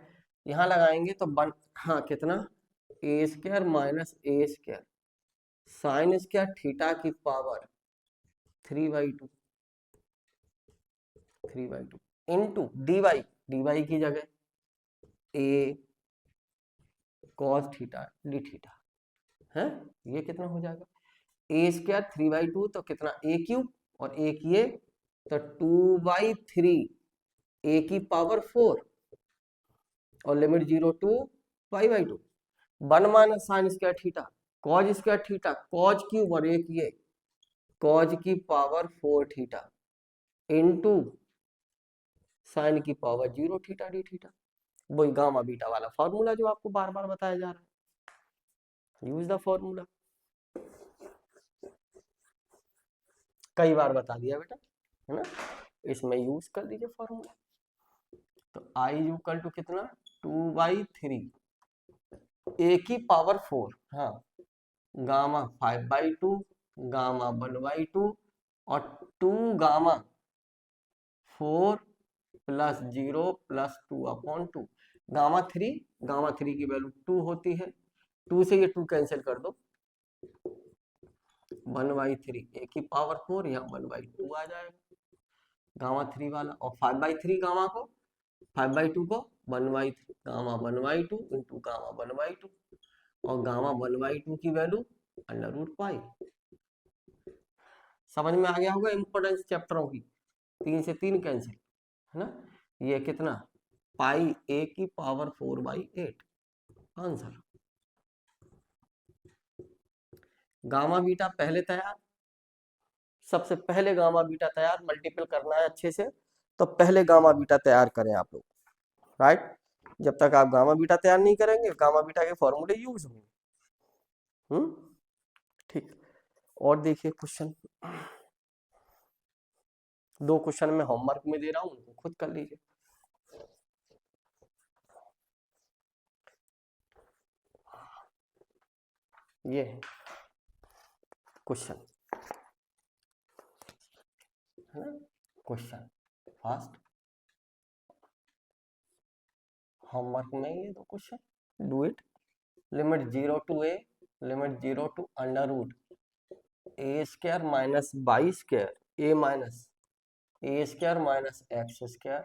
Speaker 1: यहाँ लगाएंगे तो हाँ कितना, a square minus a square sine square theta की पावर 3/2 इंटू डी वाई की जगह ए कॉस थीटा डी थीटा है, ये कितना हो जाएगा, ए स्क्वायर 3/2 तो कितना, ए क्यूब, और एक ये तो 2/3 ए की पावर 4, और limit 0 to π/2 1 minus sine square theta cos square theta cos cube, और एक ये कॉज की पावर 4 थीटा इंटू साइन की पावर 0 थीटा डी थीटा। वही गामा बीटा वाला फॉर्मूला जो आपको बार बार बताया जा रहा है, यूज द फॉर्मूला, कई बार बता दिया बेटा, है ना, इसमें यूज कर लीजिए फॉर्मूला। तो i इक्वल टू कितना, 2/3 ए की पावर 4, हाँ, गामा 5/2 गामा 1/2 और 2 गामा 4 प्लस 0 प्लस 2/2, गामा 3 की वैल्यू 2 होती है, 2 से ये 2 कैंसिल कर दो, 1/3 ए की पावर 4, यहाँ 1/2 आ जाएगा गामा 3 वाला, और 5/3 गामा को 5/2 को 1/3 गामा 1/2 इंटू गामा 1/2, और गामा 1/2 की वैल्यू अंडर रूट पाई। समझ में आ गया होगा इंपॉर्टेंस चैप्टरों की, 3 से 3 कैंसिल, है ना, ये कितना, पाई ए की पावर 4/8 आंसर। गामा बीटा पहले तैयार, सबसे पहले गामा बीटा तैयार, मल्टीपल करना है अच्छे से तो पहले गामा बीटा तैयार करें आप लोग, राइट। जब तक आप गामा बीटा तैयार नहीं करेंगे गामा बीटा के फॉर्मूले यूज होंगे। ठीक, और देखिए क्वेश्चन, 2 क्वेश्चन मैं होमवर्क में दे रहा हूं, उनको खुद कर लीजिए। ये है क्वेश्चन, है ना, क्वेश्चन फर्स्ट होमवर्क में ये 2 question, do it. Limit 0 to limit 0 to under root a square minus by square a minus a square minus x square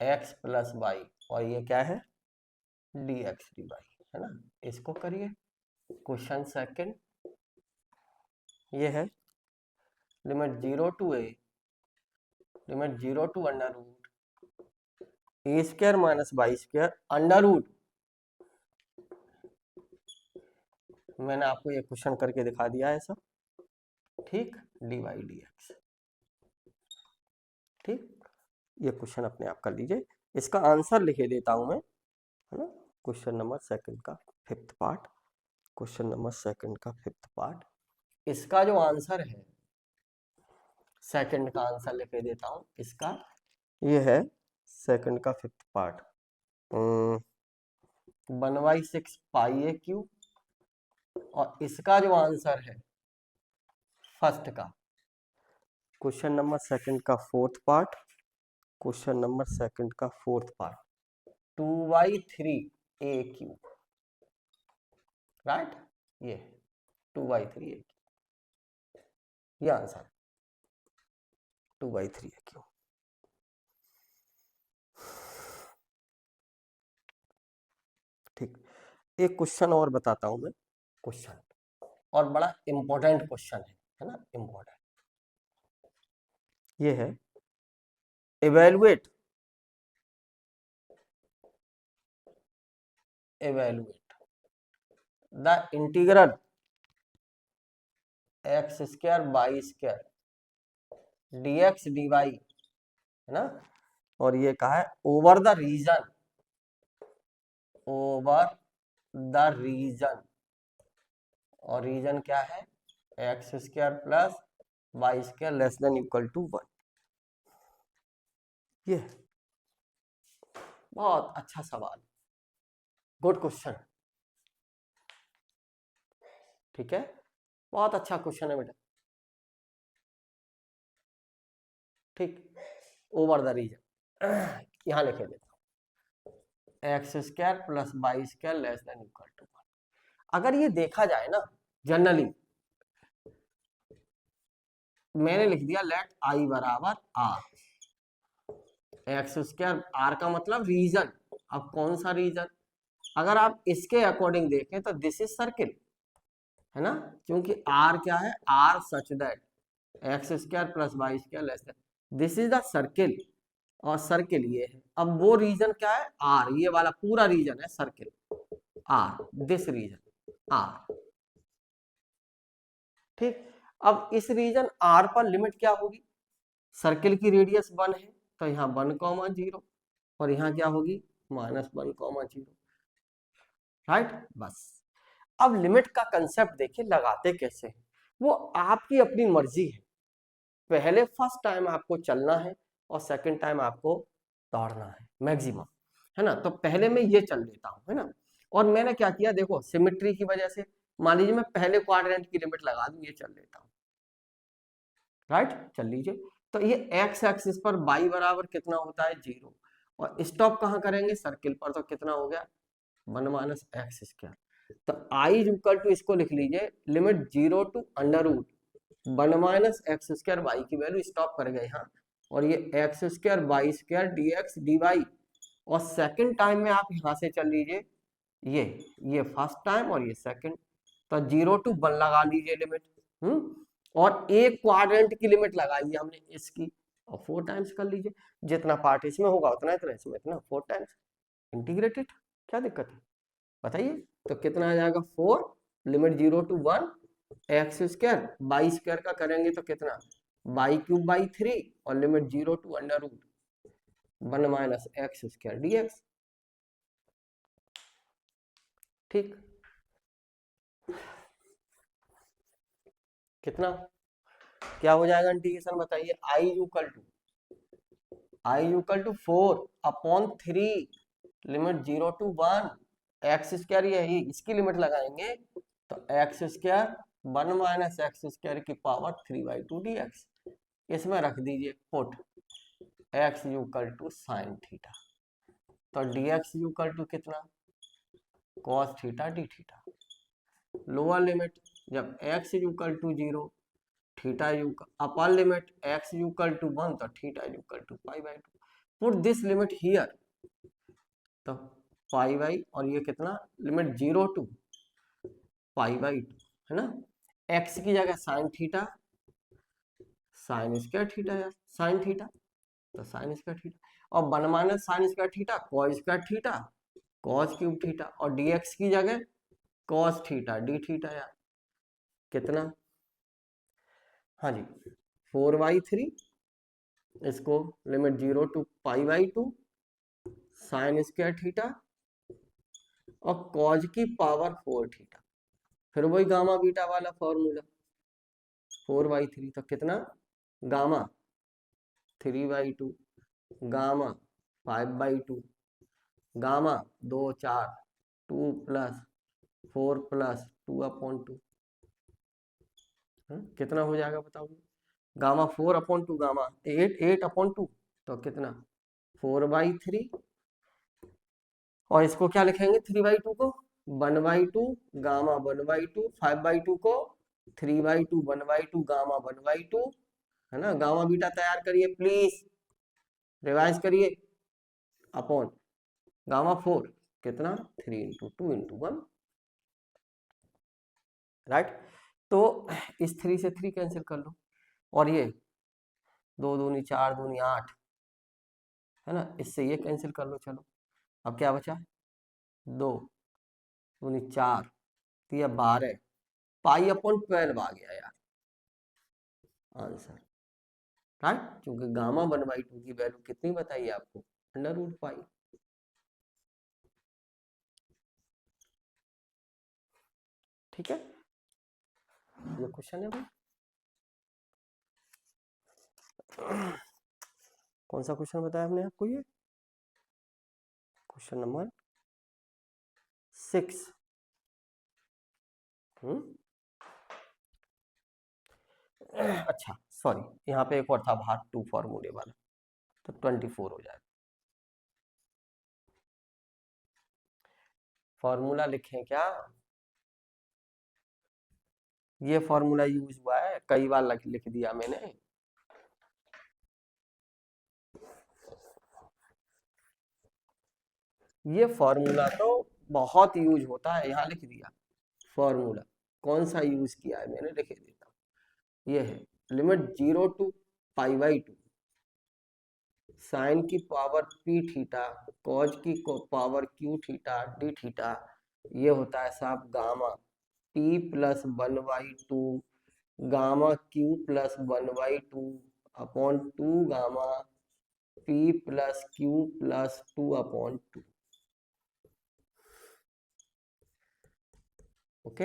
Speaker 1: x plus y और ये क्या है डी एक्स डी वाई, है ना। इसको करिए क्वेश्चन सेकंड, ये है limit 0 to a limit 0 to under root a square minus by square under root, मैंने आपको ये क्वेश्चन करके दिखा दिया है सब, ठीक, डी वाई डी एक्स, ठीक। ये क्वेश्चन अपने आप कर लीजिए, इसका आंसर लिखे देता हूं मैं, है ना। क्वेश्चन नंबर सेकंड का fifth part, question number second का फिफ्थ पार्ट, इसका जो आंसर है सेकंड का आंसर लिखे देता हूं इसका, ये है सेकंड का फिफ्थ पार्ट 1/6 पाई ए क्यूब, और इसका जो आंसर है फर्स्ट का क्वेश्चन नंबर सेकंड का fourth part, question number second का फोर्थ पार्ट 2/3 ए क्यूब, राइट, ये 2/3 ए क्यूब, ये आंसर 2/3 ए क्यूब। ठीक, एक क्वेश्चन और बताता हूं मैं, क्वेश्चन और बड़ा इंपॉर्टेंट क्वेश्चन है ना, इंपॉर्टेंट, ये है evaluate the integral x square y square dx dy, है ना, और ये कहा है ओवर द रीजन और रीजन क्या है x square plus Y square less than equal to 1। ये बहुत अच्छा सवाल, गुड क्वेश्चन, ठीक है, बहुत अच्छा क्वेश्चन है बेटा, ठीक। ओवर द रीजन यहां लिखे देता हूं x square plus Y square less than equal to 1। अगर ये देखा जाए ना जनरली, मैंने लिख दिया लेट आई बराबर आर, एक्स स्क्वायर आर का मतलब रीजन, अब कौन सा रीजन, अगर आप इसके अकॉर्डिंग देखें तो दिस इज सर्किल, है ना, क्योंकि आर क्या है, R such that x square plus Y square less than, this is the circle, और सर्किल ये है। अब वो रीजन क्या है आर, ये वाला पूरा रीजन है circle R, this region R, ठीक। अब इस रीजन आर पर लिमिट क्या होगी, सर्किल की रेडियस 1 है तो यहाँ 1,0 और यहाँ क्या होगी -1,0, राइट, बस। अब लिमिट का कंसेप्ट देखिए लगाते कैसे, वो आपकी अपनी मर्जी है, पहले फर्स्ट टाइम आपको चलना है और सेकंड टाइम आपको दौड़ना है मैक्सिमम, है ना। तो पहले मैं ये चल लेता हूँ, है ना, और मैंने क्या किया देखो सिमेट्री की वजह से, मान लीजिए मैं पहले क्वाड्रेंट की लिमिट लगा दूं, ये चल लेता हूँ, राइट, चल लीजिए। तो ये एक्स एक्सिस पर y बराबर कितना होता है 0, और स्टॉप कहाँ करेंगे सर्किल पर, तो कितना हो गया 1 - एक्स स्क्वायर, तो i इक्वल टू इसको लिख लीजिए limit 0 to under root 1 - x square y की वैल्यू स्टॉप कर गए यहाँ, और ये x square y square D x D Y, और सेकंड टाइम में आप यहाँ से चल लीजिए ये फर्स्ट टाइम और ये सेकंड, तो 0 टू 1 लगा लीजिए लिमिट, और एक क्वाड्रेंट की लिमिट लगाई हमने इसकी, और 4 टाइम्स कर लीजिए, जितना पार्ट इसमें होगा उतना इतना इसमें इतना, 4 टाइम्स इंटीग्रेटेड, क्या दिक्कत है बताइए। तो कितना आ जाएगा 4 limit 0 to 1 x square y square का करेंगे तो कितना y³ 3 और limit 0 to under root 1 - x square dx, ठीक, कितना क्या हो जाएगा इंटीग्रेशन बताइए, i equal to 4/3 limit 0 to 1 x square, यही इसकी लिमिट लगाएंगे तो एक्स स्क्वायर 1 - एक्स स्क्वायर की पावर 3/2 dx, इसमें रख दीजिए put x equal to sine theta, तो dx इक्वल टू कितना cos theta d theta. Lower limit जब x is equal to 0, theta is upper limit x is equal to 1, तो theta is equal to pi by 2। Put this limit here, तो pi by, और ये कितना limit 0 to pi by 2 है ना। x की जगह sine theta, sign square theta यार, साइन थीटा तो साइन स्क्वायर थीटा, और 1 minus sine square theta cos square theta cos cube theta, और dx की जगह कॉस थीटा डी थीटा यार, कितना, हाँ जी 4/3, इसको limit 0 to pi by 2 sine square theta और कॉज की पावर 4 थीटा, फिर वही गामा बीटा वाला फॉर्मूला 4/3, तो कितना gamma 3/2 gamma 5/2 gamma 2 4 2 plus 4 plus 2/2, कितना हो जाएगा बताओ, गामा 4/2 गामा 8/2, तो कितना 4/3, और इसको क्या लिखेंगे 3/2 को 1/2 गामा 1/2, 5/2 को 3/2 1/2 गामा 1/2 है ना। गामा बीटा तैयार करिए प्लीज, रिवाइज करिए, अपॉन गामा 4 कितना 3 × 2 × 1, राइट। तो इस 3 से 3 कैंसिल कर लो, और ये 2 दूनी 4 दूनी 8 है ना, इससे ये कैंसिल कर लो। चलो अब क्या बचा 2 दूनी 4 तो ये 12 पाई/12 आ गया यार आंसर, राइट। क्योंकि गामा 1/2 की वैल्यू कितनी बताइए आपको, √पाई। ठीक है, ये क्वेश्चन है भाई, कौन सा क्वेश्चन बताया हमने आपको, ये क्वेश्चन नंबर 6। अच्छा सॉरी, यहाँ पे एक और था भाग 2 फॉर्मूले वाला, तो 24 हो जाएगा। फॉर्मूला लिखें क्या, ये फॉर्मूला यूज हुआ है कई बार, लिख दिया मैंने। ये फॉर्मूला तो बहुत यूज होता है, यहाँ लिख दिया फॉर्मूला, कौन सा यूज किया है मैंने लिख देता हूँ। ये है लिमिट 0 टू पाई/2 साइन की पावर p थीटा कॉज की power q theta d theta, ये होता है साहब gamma p plus 1/2 gamma q plus 1/2 upon 2 gamma p plus q plus 2/2। Okay,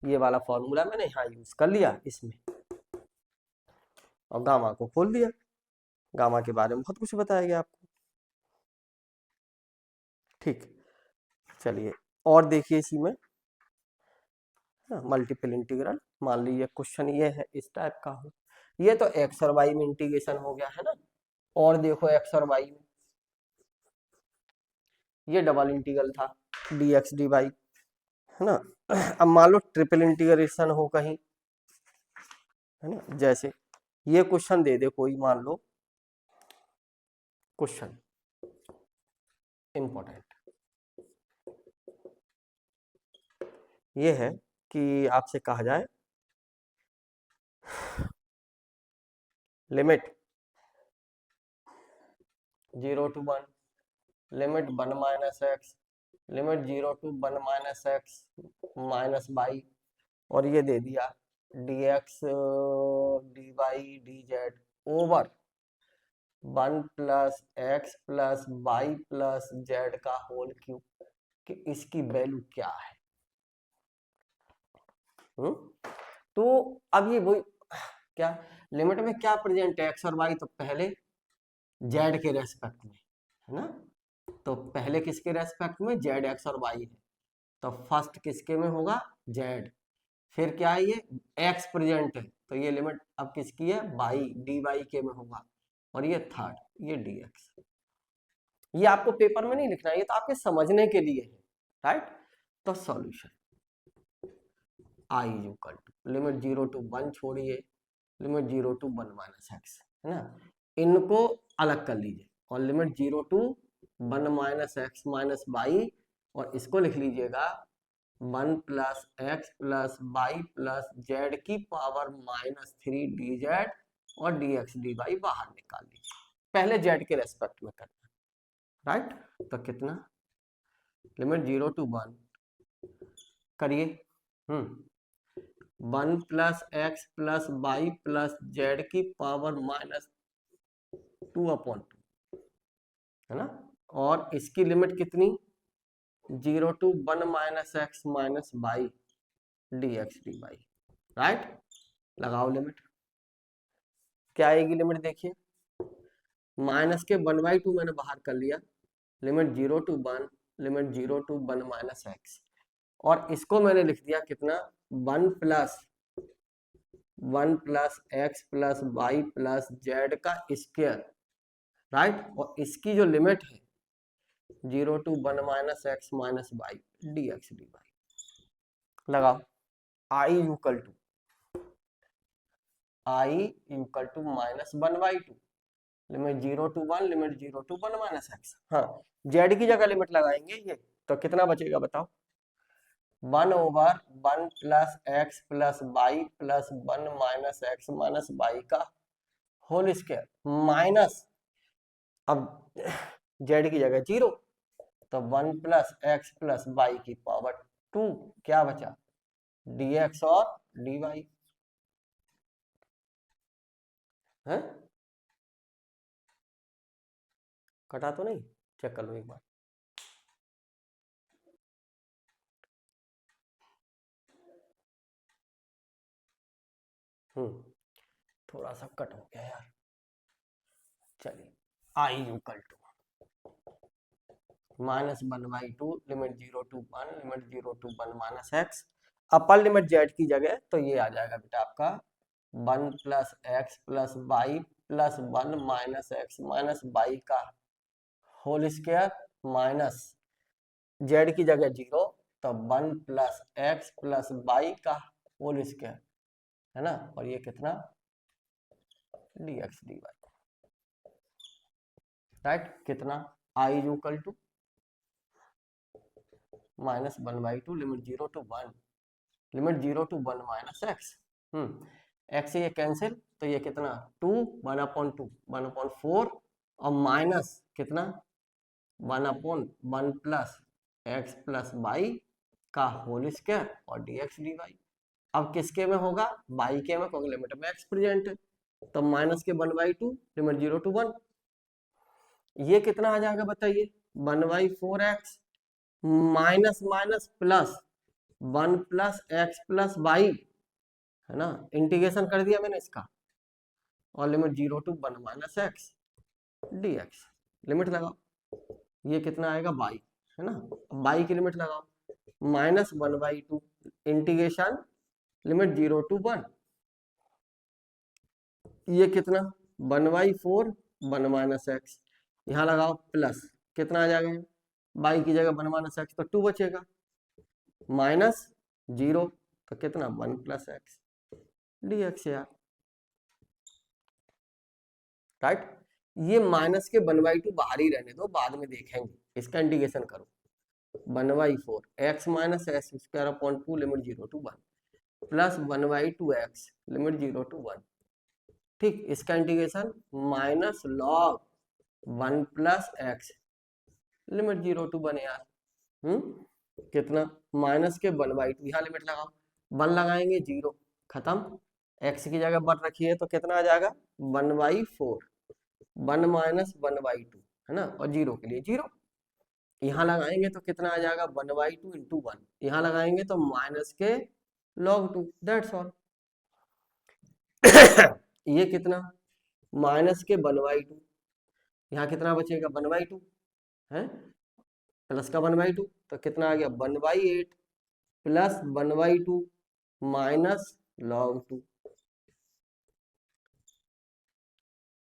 Speaker 1: ये वाला फॉर्मूला मैंने यहाँ यूज कर लिया इसमें, और गामा को खोल दिया, गामा के बारे में बहुत कुछ बताया गया आपको। ठीक, चलिए और देखिए इसी में मल्टीपल इंटीग्रल, मान लीजिए क्वेश्चन ये है इस टाइप का हो, ये तो एक्स और वाई में इंटीग्रेशन हो गया है ना, और देखो एक्स और वाई में ये डबल इंटीग्रल था dx dy है ना। अब मान लो ट्रिपल इंटीग्रेशन हो कहीं है ना, जैसे ये क्वेश्चन दे दे कोई, मान लो क्वेश्चन इंपॉर्टेंट ये है कि आपसे कहा जाए limit 0 to 1 limit 1 minus x limit 0 to 1 minus x minus y, और ये दे दिया dx dy dz over 1 plus x plus y plus z का होल क्यूब, कि इसकी वैल्यू क्या है। तो अब ये वही क्या लिमिट में क्या प्रेजेंट है एक्स और वाई, तो पहले जेड के रेस्पेक्ट में है ना, तो पहले किसके रेस्पेक्ट में जेड एक्स और वाई है, तो फर्स्ट किसके में होगा जेड, फिर क्या है ये एक्स प्रेजेंट है, तो ये लिमिट अब किसकी है वाई डी वाई के में होगा, और ये थर्ड ये dx। ये आपको पेपर में नहीं लिखना है, ये तो आपके समझने के लिए है, राइट। तो solution i is equal to limit 0 to 1 छोड़िए, लिमिट 0 टू 1 माइनस एक्स, है ना, इनको अलग कर लीजिए और limit 0 to 1 minus x minus y, और इसको लिख लीजिएगा 1 plus x plus y plus z की पावर माइनस 3 डी जेड, और डी एक्स डी वाई बाहर निकाल लीजिए, पहले जेड के रेस्पेक्ट में करना, राइट। तो कितना, लिमिट 0 टू 1 करिए, 1 plus x plus y plus z की पावर माइनस 2/2, है ना, और इसकी लिमिट कितनी, 0 to 1 minus x minus y D x D Y, right. लगाओ लिमिट, क्या आएगी लिमिट, देखिए माइनस के 1/2 मैंने बाहर कर लिया, limit 0 to 1, limit 0 to 1 minus x, और इसको मैंने लिख दिया कितना, 1 plus x plus y plus z का स्क्वायर, राइट, और इसकी जो लिमिट है 0 to 1 minus x minus y D x D y. लगाओ, I equal to minus 1/2, limit 0 to 1, limit 0 to 1 minus x, हाँ जेड की जगह लिमिट लगाएंगे ये, तो कितना बचेगा बताओ, 1/1 plus x plus y plus 1 minus x minus y का होल स्क्वायर माइनस, अब जेड की जगह 0, तो 1 प्लस एक्स प्लस वाई की पावर 2, क्या बचा, dx और dy है, कटा तो नहीं, चेक कर लो एक बार, थोड़ा सा कट हो गया यार, चलिए I equal to -1/2 limit 0 to 1, limit 0 to 1 minus x, upper limit z की जगह तो ये आ जाएगा बेटा आपका 1 plus x plus y plus 1 minus x minus y का होल स्क्वायर माइनस जेड की जगह 0, तो 1 प्लस एक्स प्लस वाई का होल स्क्वायर, है ना, और ये कितना, dx dy, राइट, कितना, I is equal to -1/2 limit 0 to 1, limit 0 to 1 minus x, x ये कैंसिल, तो ये कितना 2 1/2 1/4, और माइनस कितना 1/1 प्लस एक्स प्लस वाई का होल स्क्वायर और dx dy। अब किसके में होगा, वाई के में, क्योंकि लिमिट में एक्स प्रेजेंट है, तो माइनस के 1/2 लिमिट 0 टू 1, ये कितना आ जाएगा बताइए, 1/4x minus minus plus 1 plus x plus y, है ना, इंटीग्रेशन कर दिया मैंने इसका, और limit 0 to 1 minus x dx, limit लगाओ, ये कितना आएगा y, है ना, y की लिमिट लगाओ, -1/2 इंटीग्रेशन लिमिट 0 टू 1, ये कितना 1/4 1 माइनस एक्स, यहाँ लगाओ प्लस, कितना आ जाएगा, y की जगह 1 माइनस एक्स तो 2 बचेगा, माइनस 0 तो कितना 1 प्लस एक्स dx यार, राइट। ये माइनस के 1/2 बाहर ही रहने दो, बाद में देखेंगे, इसका इंटीग्रेशन करो, 1/4 x minus s square upon 2 limit 0 to 1 plus 1/2 x limit 0 to 1, ठीक, इसका integration minus log 1 plus x limit 0 to 1 यार, कितना, माइनस के 1/2, यहाँ लिमिट लगाओ, 1 लगाएंगे 0 खत्म, एक्स की जगह 1 रखिए तो कितना आ जाएगा 1/4, 1 माइनस 1/2, है ना, और 0 के लिए 0, यहाँ लगाएंगे तो कितना आ जाएगा 1/2 इंटू 1, यहाँ लगाएंगे तो माइनस के log 2, दैट्स ऑल। ये कितना, माइनस के 1/2, यहाँ कितना बचेगा 1/2 है, प्लस का 1/2, तो कितना आ गया 1/8 प्लस 1/2 माइनस log 2,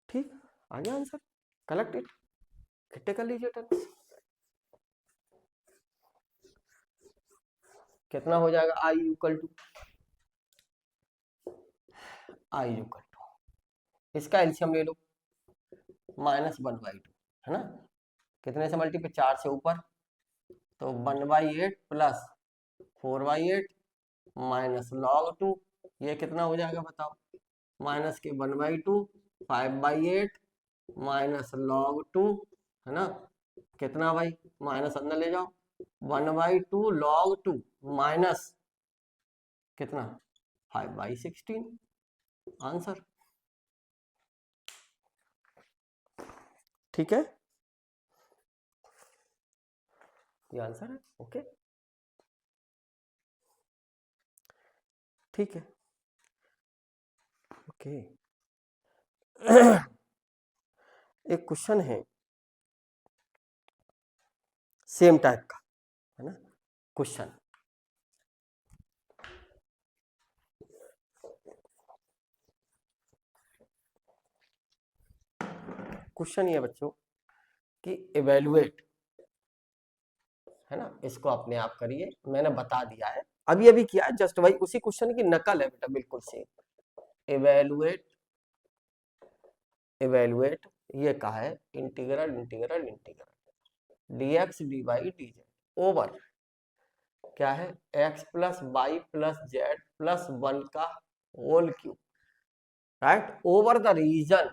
Speaker 1: ठीक, आ गया आंसर, कलेक्ट इट। क्रिटिकल रिजल्टेंस कितना हो जाएगा, आई इक्वल टू इसका एलसीएम ले लो -1/2 है ना, कितने से मल्टीप्लाई, 4 से ऊपर, तो 1/8 प्लस 4/8 माइनस log 2, ये कितना हो जाएगा बताओ, माइनस के 1/2 5/8 माइनस log 2 है ना, कितना भाई, माइनस अंदर ले जाओ, 1/2 log 2 माइनस कितना 5/16 आंसर। ठीक है, ये आंसर है। ओके ठीक है, ओके। एक क्वेश्चन है सेम टाइप का, है ना, क्वेश्चन ये बच्चों कि इवेलुएट, है ना, इसको अपने आप करिए, मैंने बता दिया है, अभी अभी किया है, जस्ट भाई उसी क्वेश्चन की नकल है बेटा, बिल्कुल सेम। इवेलुएट ये कहा है, integral dx dy dz over क्या है, x plus y plus z plus 1 का whole cube, right, over the region,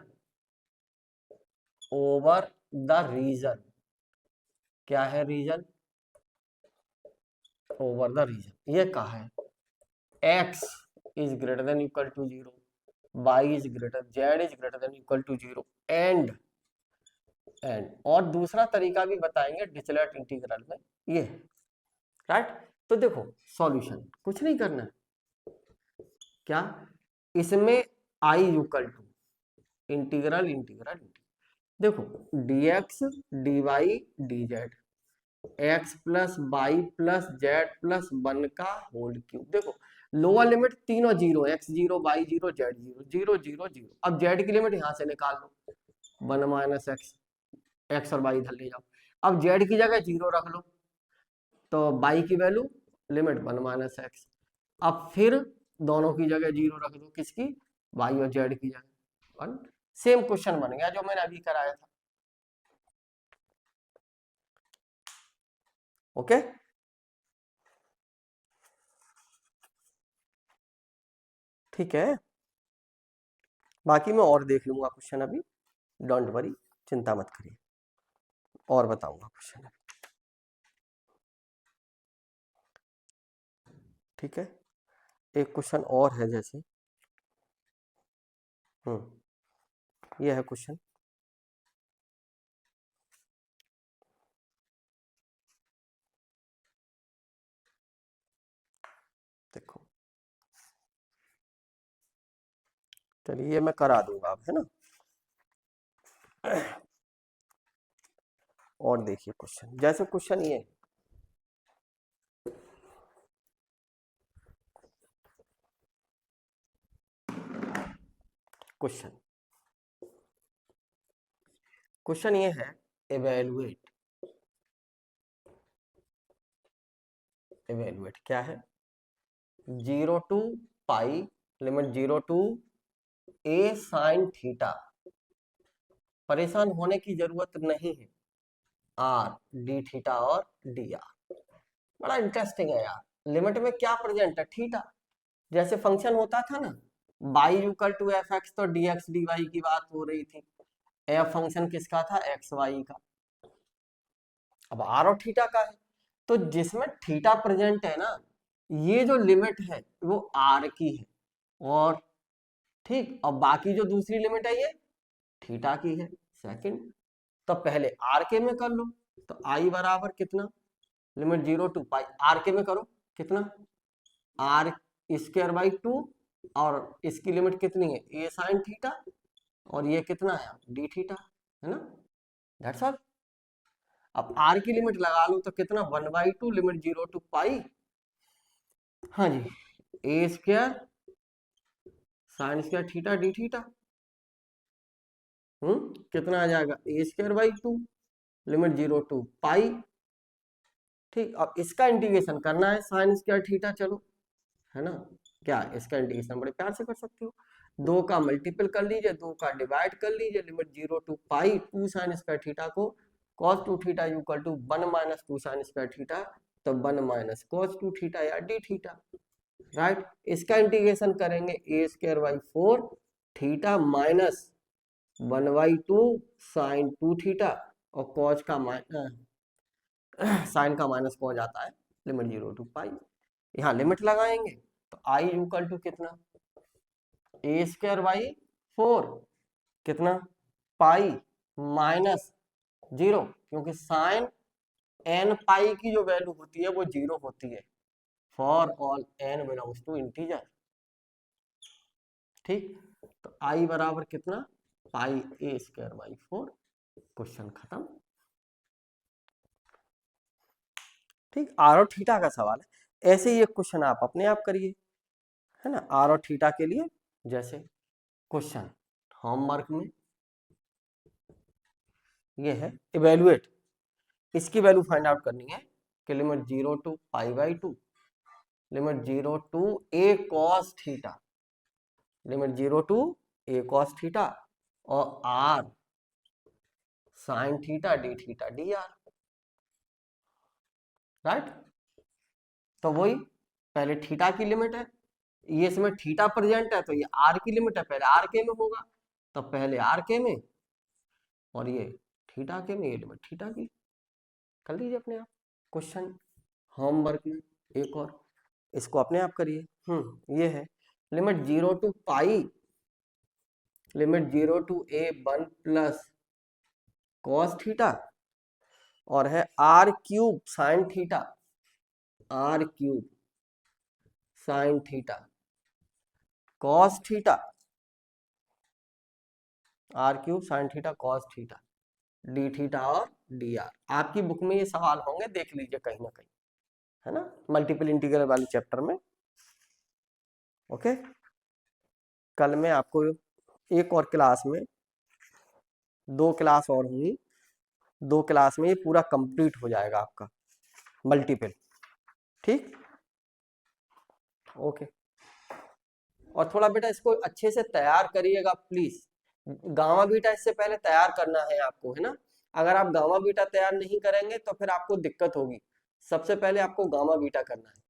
Speaker 1: क्या है रीजन, ओवर द रीजन, ये कहा है x is greater than equal to 0, y is greater, z is greater than equal to 0 and और दूसरा तरीका भी बताएंगे डिरिचलेट इंटीग्रल में, ये राइट। तो देखो सॉल्यूशन कुछ नहीं करना है, क्या इसमें आई इक्वल टू इंटीग्रल देखो dx dy dz x plus y plus z plus 1 का होल क्यूब, देखो लोअर लिमिट तीनों जीरो, x0 y0 z0 0 0 0, अब z की लिमिट यहां से निकाल लो 1 माइनस x और y इधर ले जाओ, अब z की जगह 0 रख लो, तो y की वैल्यू लिमिट 1 माइनस एक्स, अब फिर दोनों की जगह 0 रख दो, किसकी, y और z की जगह 1, सेम क्वेश्चन बन गया जो मैंने अभी कराया था। ओके ठीक है, बाकी मैं और देख लूंगा क्वेश्चन अभी, डोंट वरी, चिंता मत करिए, और बताऊंगा क्वेश्चन। ठीक है, एक क्वेश्चन और है जैसे, ये है क्वेश्चन, देखो, चलिए मैं करा दूंगा आप, है ना, और देखिए क्वेश्चन, जैसे क्वेश्चन ये क्वेश्चन ये है, इवेलुएट क्या है, 0 to pi limit 0 to a sine theta, परेशान होने की जरूरत नहीं है, आर डी थीटा और डी आर, बड़ा इंटरेस्टिंग है यार, लिमिट में क्या प्रेजेंट है, थीटा, जैसे फंक्शन होता था ना y equal to f x, तो डी एक्स डी वाई की बात हो रही थी, एफ फंक्शन किसका था, एक्स वाई का, अब आर और थीटा का है, तो जिसमें थीटा प्रेजेंट है ना, ये जो लिमिट है वो आर की है, और ठीक, और बाकी जो दूसरी लिमिट है ये थीटा की है, सेकंड, तो पहले आर के में कर लो, तो आई बराबर कितना, लिमिट 0 टू पाई, आर के में करो कितना, आर स्क्वायर बाई 2, और इसकी लिमिट कितनी है, ए साइन थीटा, और ये कितना है, डी थीटा, है ना, दैट्स ऑल। अब आर की लिमिट लगा लो तो कितना, 1/2 लिमिट 0 टू पाई, हाँ जी, a square sine square theta d theta, कितना आ जाएगा, a square by 2, limit 0 to pi. ठीक, अब इसका इंटीग्रेशन करना है साइन स्क्वायर थीटा, चलो है ना, क्या इसका इंटीग्रेशन बड़े प्यार से कर सकते हो, 2 का मल्टीपल कर लीजिए, 2 का डिवाइड कर लीजिए, limit 0 to pi 2 sine square theta को cos 2 theta equal to 1 minus 2 sine square theta, तो 1 माइनस cos 2 थीटा या डी थीटा, राइट। इसका इंटीग्रेशन करेंगे a square by 4 theta minus 1/2 sine 2 theta, और cos का साइन का माइनस कॉज आता है, लिमिट 0 टू पाई। यहाँ लिमिट लगाएंगे तो आई इक्वल टू कितना, ए स्क्वायर बाई 4 कितना पाई माइनस 0, क्योंकि साइन एन पाई की जो वैल्यू होती है वो 0 होती है for all n belongs to integer. ठीक, तो आई बराबर कितना, pi a square by 4। Question खत्म। ठीक, आर और थीटा का सवाल है, ऐसे ही एक क्वेश्चन आप अपने आप करिए, है ना, आर और थीटा के लिए। जैसे क्वेश्चन होमवर्क में ये है, इवेल्युएट, इसकी वैल्यू फाइंड आउट करनी है कि limit 0 to pi by 2, limit 0 to a cos theta, limit 0 to a cos theta, और r sine theta d theta d r, right. तो वही पहले थीटा की लिमिट है, ये इसमें थीटा प्रेजेंट है तो ये आर की लिमिट है, पहले आर के में होगा, तो पहले आर के में, और ये थीटा के में, ये लिमिट थीटा की कर लीजिए अपने आप। क्वेश्चन होमवर्क में एक और, इसको अपने आप करिए। ये है limit 0 to pi, limit 0 to a 1 plus cos theta, और है r cube sine theta, r cube sine theta cos theta, r cube sine theta cos theta d theta और डी आर। आपकी बुक में ये सवाल होंगे, देख लीजिए कहीं ना कहीं, है ना, मल्टीपल इंटीग्रल वाले चैप्टर में। ओके, कल मैं आपको एक और क्लास में, 2 क्लास और होंगी, 2 क्लास में ये पूरा कंप्लीट हो जाएगा आपका मल्टीपल। ठीक, ओके। और थोड़ा बेटा इसको अच्छे से तैयार करिएगा प्लीज, गामा बीटा इससे पहले तैयार करना है आपको, है ना। अगर आप गामा बीटा तैयार नहीं करेंगे तो फिर आपको दिक्कत होगी, सबसे पहले आपको गामा बीटा करना है।